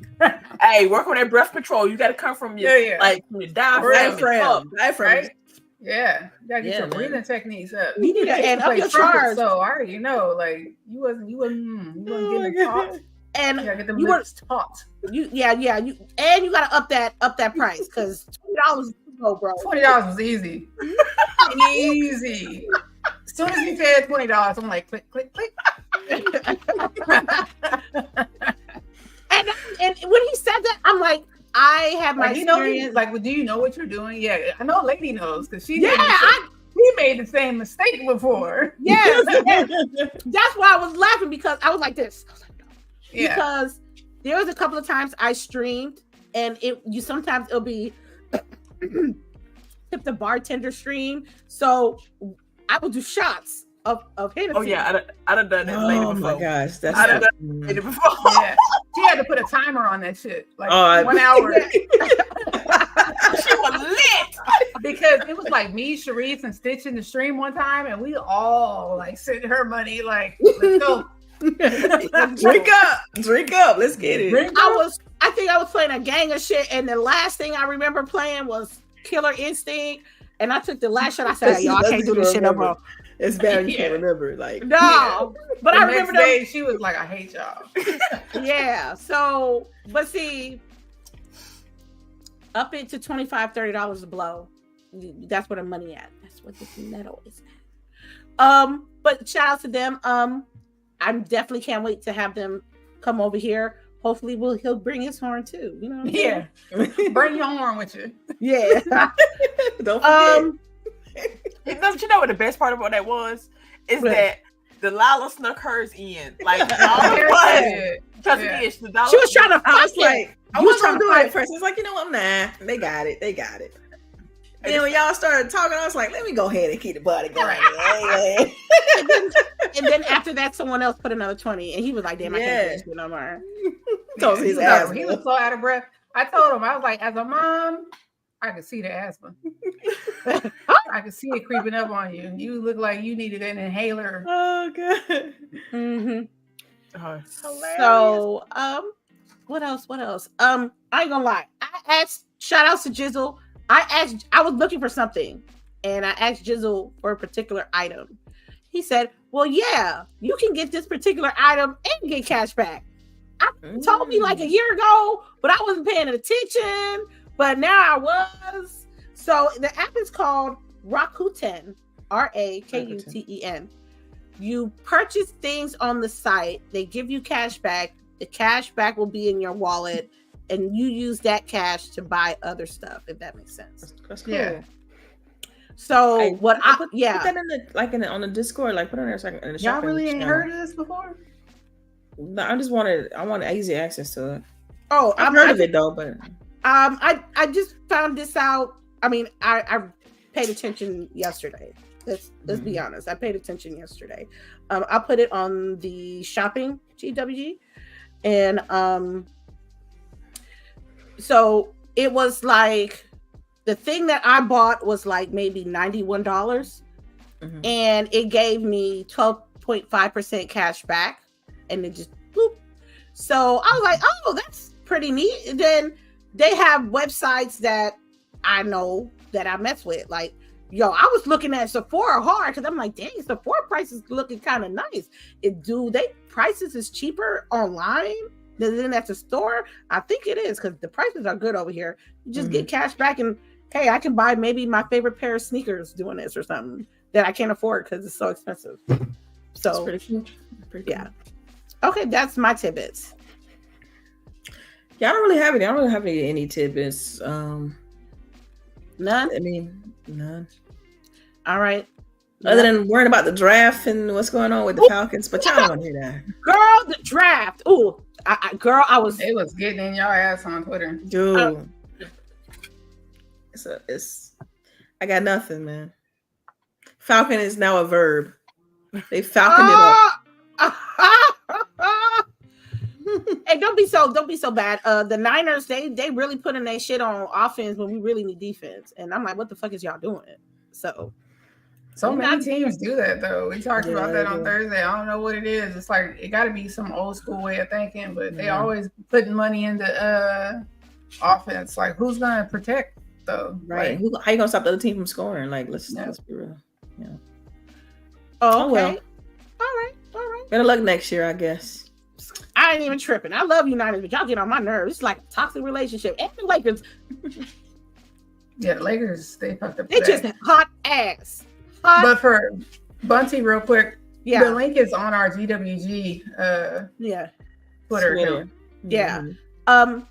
Hey, work on that breath control. You got to come from your like from your diaphragm. Right? Yeah, you gotta get your breathing techniques up. You need to add up your charge. So I already know, like you wasn't getting taught. And you gotta get them lips taught. You gotta up that price because $20 go, bro. $20 was easy. Easy. As soon as he said $20, I'm like click, click, click. and when he said that, I'm like, I have my experience. Do you know what you're doing? Yeah, I know a lady knows because she made the same mistake before. Yes, that's why I was laughing because I was like this. I was like, no. Yeah. Because there was a couple of times I streamed and sometimes it'll be tip the bartender stream. So I would do shots of Hennessy. Oh yeah, I done done that lady before. Oh my gosh, that's I done done that lady before. Yeah. She had to put a timer on that shit, like 1 hour. She was lit because it was like me, CHAREECE, and Stitch in the stream one time, and we all like sent her money, like let's go. drink up, let's get it. I think I was playing a gang of shit, and the last thing I remember playing was Killer Instinct, and I took the last shot. I said, "Y'all can't do this shit no more." It's bad you can't remember, like but I remember the next day she was like, "I hate y'all." Yeah. So, but see, up into $25-$30 a blow. That's where the money at. That's what the metal is at. But shout out to them. I definitely can't wait to have them come over here. Hopefully, he'll bring his horn too. You know? Yeah. Bring your horn with you. Yeah. Don't forget. Don't you know what the best part about that was? Is that Delilah snuck hers in. Like, because she was trying to I was trying to do it first. It's like, you know what? Nah, they got it. And then when y'all started talking, I was like, let me go ahead and keep the party going. and then after that, someone else put another 20, and he was like, damn, I can't do this shit no more. He was so out of breath. I told him, I was like, as a mom, I could see the asthma. I could see it creeping up on you. You look like you needed an inhaler. Oh, God. Mm-hmm. So, what else? I ain't gonna lie. I asked, shout outs to Jizzle. I was looking for something, and I asked Jizzle for a particular item. He said, well, yeah, you can get this particular item and get cash back. Told me like a year ago, but I wasn't paying attention. But now I was. So the app is called Rakuten, Rakuten. you purchase things on the site, they give you cash back. The cash back will be in your wallet, and you use that cash to buy other stuff, if that makes sense. That's cool. Yeah. So Hey, put that in the on the Discord, like put on there so I can, in the Y'all shopping really ain't channel. heard of this before? No, I wanted easy access to it. Oh, I've heard of it though, but I just found this out. I mean, I paid attention yesterday. Let's be honest. I paid attention yesterday. I put it on the shopping GWG, and so it was like the thing that I bought was like maybe $91, and it gave me 12.5% cash back, and it just boop. So I was like, oh, that's pretty neat. And then they have websites that I know that I mess with, like. Yo, I was looking at Sephora hard because I'm like, dang, Sephora prices looking kind of nice. Prices is cheaper online than at the store. I think it is because the prices are good over here. You just get cash back, and hey, I can buy maybe my favorite pair of sneakers doing this or something that I can't afford because it's so expensive. So that's pretty cool. Yeah. Okay, that's my tidbits. Yeah, I don't really have any. I don't really have any tidbits. None. I mean, none. All right. Other than worrying about the draft and what's going on with the Falcons, but y'all don't want to hear that. Girl, the draft. Ooh, It was getting in your ass on Twitter. Dude. I got nothing, man. Falcon is now a verb. They falconed it up. Hey, don't be so bad. The Niners, they really putting their shit on offense when we really need defense. And I'm like, what the fuck is y'all doing? So many teams do that though. We talked about that on Thursday. I don't know what it is. It's like it got to be some old school way of thinking, but they always putting money into offense. Like, who's gonna protect though? Right? Like, how you gonna stop the other team from scoring? Like, let's be real. Yeah. Oh, okay. Well. All right. Better luck next year, I guess. I ain't even tripping. I love you Niners, but y'all get on my nerves. It's like a toxic relationship. And the Lakers. Yeah, the Lakers, they fucked up. They just hot ass. But for Bunty, real quick, the link is on our GWG Twitter account. Yeah.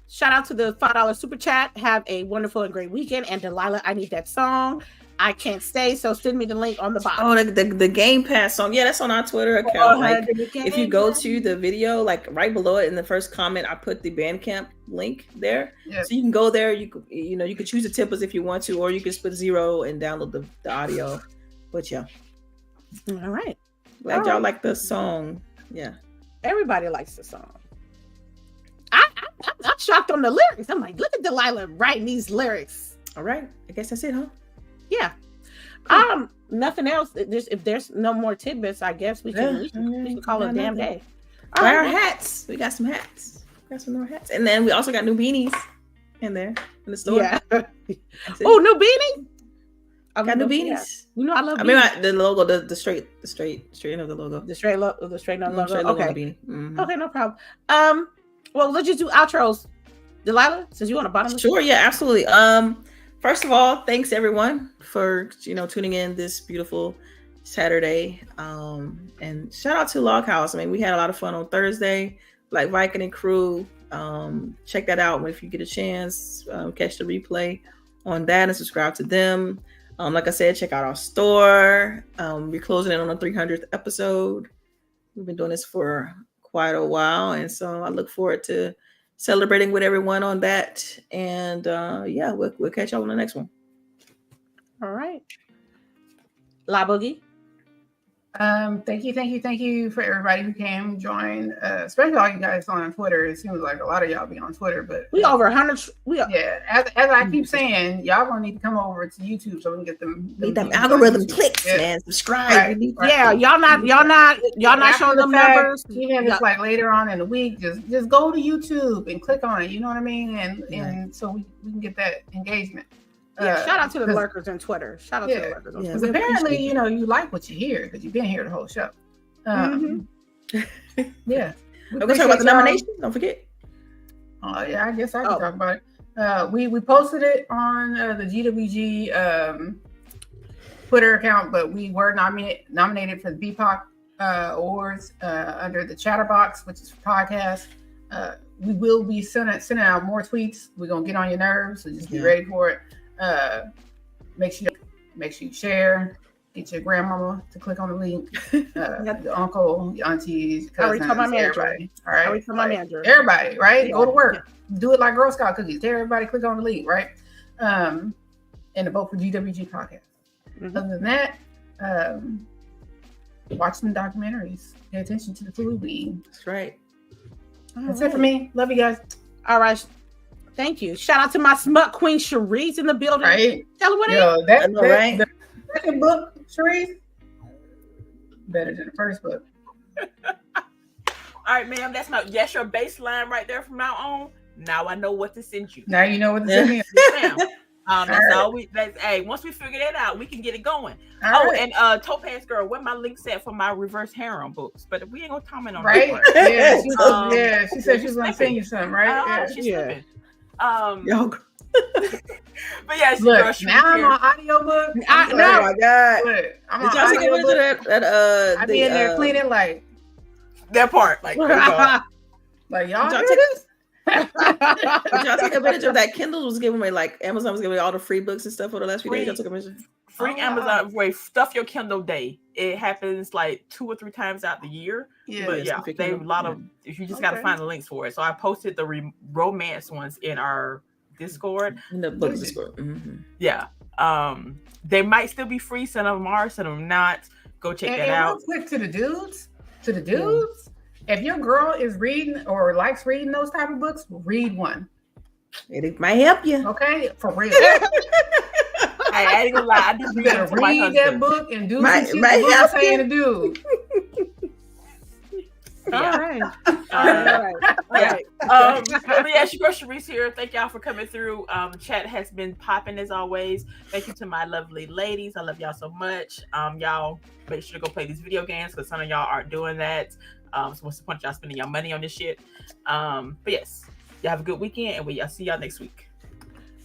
Shout out to the $5 super chat. Have a wonderful and great weekend. And Delilah, I need that song. I can't stay, so send me the link on the box. Oh, the Game Pass song. Yeah, that's on our Twitter account. Like, if you go to the video, like right below it in the first comment, I put the Bandcamp link there. Yeah. So you can go there. You could choose the tippers if you want to, or you can split 0 and download the audio. But yeah. All right. Glad y'all like the song. Yeah. Everybody likes the song. I'm shocked on the lyrics. I'm like, look at Delilah writing these lyrics. All right. I guess that's it, huh? Yeah. Cool. Nothing else. If there's no more tidbits, I guess we can call it a damn day. Buy our hats. We got some hats. Got some more hats. And then we also got new beanies in there in the store. Yeah. Oh, new beanie? I got new beanies. You know I love beanies. I mean the logo, the straight end of the logo. The straight logo. Okay. Mm-hmm. Okay, no problem. Well, let's just do outros. Delilah, since you on the bottom. Sure, yeah, absolutely. First of all, thanks everyone for tuning in this beautiful Saturday. And shout out to Loghouse. I mean, we had a lot of fun on Thursday, like Viking and crew. Check that out if you get a chance. Catch the replay on that and subscribe to them. Like I said, check out our store. We're closing in on the 300th episode. We've been doing this for quite a while, and so I look forward to celebrating with everyone on that. And we'll catch y'all on the next one. All right. LBOOGIE. Thank you for everybody who came join, especially all you guys on Twitter. It seems like a lot of y'all be on Twitter, but we over 100. As I keep saying, y'all gonna need to come over to YouTube so we can get them algorithm clicks, man. Subscribe. Right. Yeah, y'all not showing them numbers. Even if it's like later on in the week, just go to YouTube and click on it. You know what I mean? And so we can get that engagement. Yeah, shout out to the lurkers on Twitter. Shout out to the lurkers on Twitter. Because apparently, you like what you hear because you've been here the whole show. Yeah. We're going to talk about the nomination. Don't forget. Oh, yeah, I guess I can talk about it. We posted it on the GWG Twitter account, but we were nominated for the BPOC awards under the Chatterbox, which is for podcasts. We will be sending out more tweets. We're gonna get on your nerves, so just be ready for it. Make sure you share. Get your grandmama to click on the link. Your uncle, your aunties, your cousins, everybody. All right, my manager. Everybody, right? Go to work. Do it like Girl Scout cookies. Tell everybody click on the link, right? And to vote for GWG podcast. Mm-hmm. Other than that, watch some documentaries. Pay attention to the food we eat. That's right. That's it for me. Love you guys. All right. Thank you. Shout out to my smut queen CHAREECE in the building. Right. Tell her what it is. Right. The second book, CHAREECE, better than the first book. All right, ma'am. That's your baseline right there from now on. Now I know what to send you. Now you know what to send me. That's all once we figure that out, we can get it going. And Topaz girl, where my links at for my reverse harem books? But we ain't gonna comment on right? that part. She said she was gonna send you some, right? She's slipping. But yeah, look, now I'm on audiobook. Oh my god! Look, I'm Did y'all take advantage of that? I be in there cleaning like that part, like y'all hear this? Did y'all take advantage of that? Kindle was giving away, like Amazon was giving away all the free books and stuff for the last few days. Y'all took advantage. Free Amazon way stuff your Kindle day. It happens like 2 or 3 times out the year. Yeah, but they have a lot of. If you just gotta find the links for it. So I posted the romance ones in our Discord. In the book Discord. Mm-hmm. Yeah. They might still be free. Some of them are. Some of them not. Go check that out. Real quick to the dudes. If your girl is reading or likes reading those type of books, read one. It might help you. Okay, for real. I ain't gonna lie. I do you gotta read that book and do some shit the book saying to do. All right. It's your girl CHAREECE here. Thank y'all for coming through. Chat has been popping as always. Thank you to my lovely ladies. I love y'all so much. Y'all make sure to go play these video games because some of y'all aren't doing that. So what's the point of y'all spending your money on this shit? But yes, y'all have a good weekend, and I'll see y'all next week.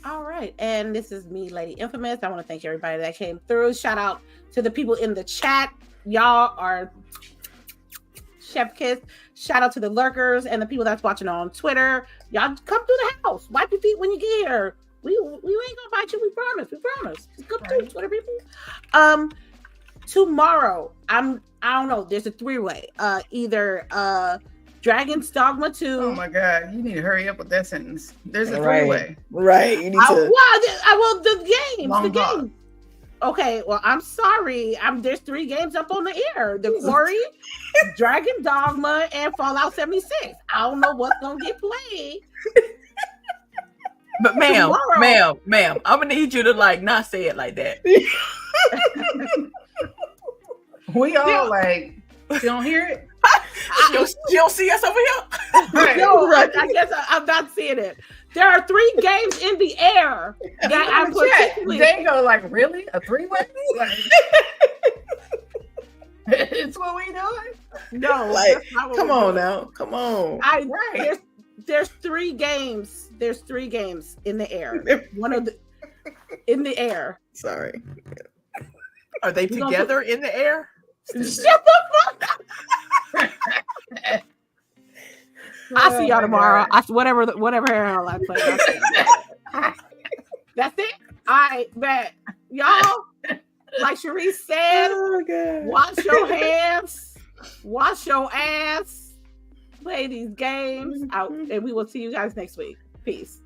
All right, and this is me, Lady Infamous. I want to thank everybody that came through. Shout out to the people in the chat. Y'all are chef kiss. Shout out to the lurkers and the people that's watching on Twitter. Y'all come through the house. Wipe your feet when you get here. We ain't gonna bite you. We promise. Just come through, Twitter people. Tomorrow, I don't know. There's a 3-way. Either Dragon's Dogma 2. Oh my God! You need to hurry up with that sentence. There's a 3-way. Right. You need to. The game. Okay. Well, I'm sorry. There's 3 games up on the air: The Quarry, Dragon Dogma, and Fallout 76. I don't know what's gonna get played. But ma'am, I'm gonna need you to not say it like that. We all you don't hear it? You don't see us over here? Right. No, right. I guess I'm not seeing it. There are 3 games in the air that I'm particularly. They go really? A 3-way? It's what we doing? No, come on now. Come on. There's 3 games. There's 3 games in the air. One of the in the air. Sorry. Are they together in the air? Shut the fuck up. I'll see y'all tomorrow. Whatever hell I play. That's it. I bet y'all, like CHAREECE said, wash your hands, wash your ass, play these games out, and we will see you guys next week. Peace.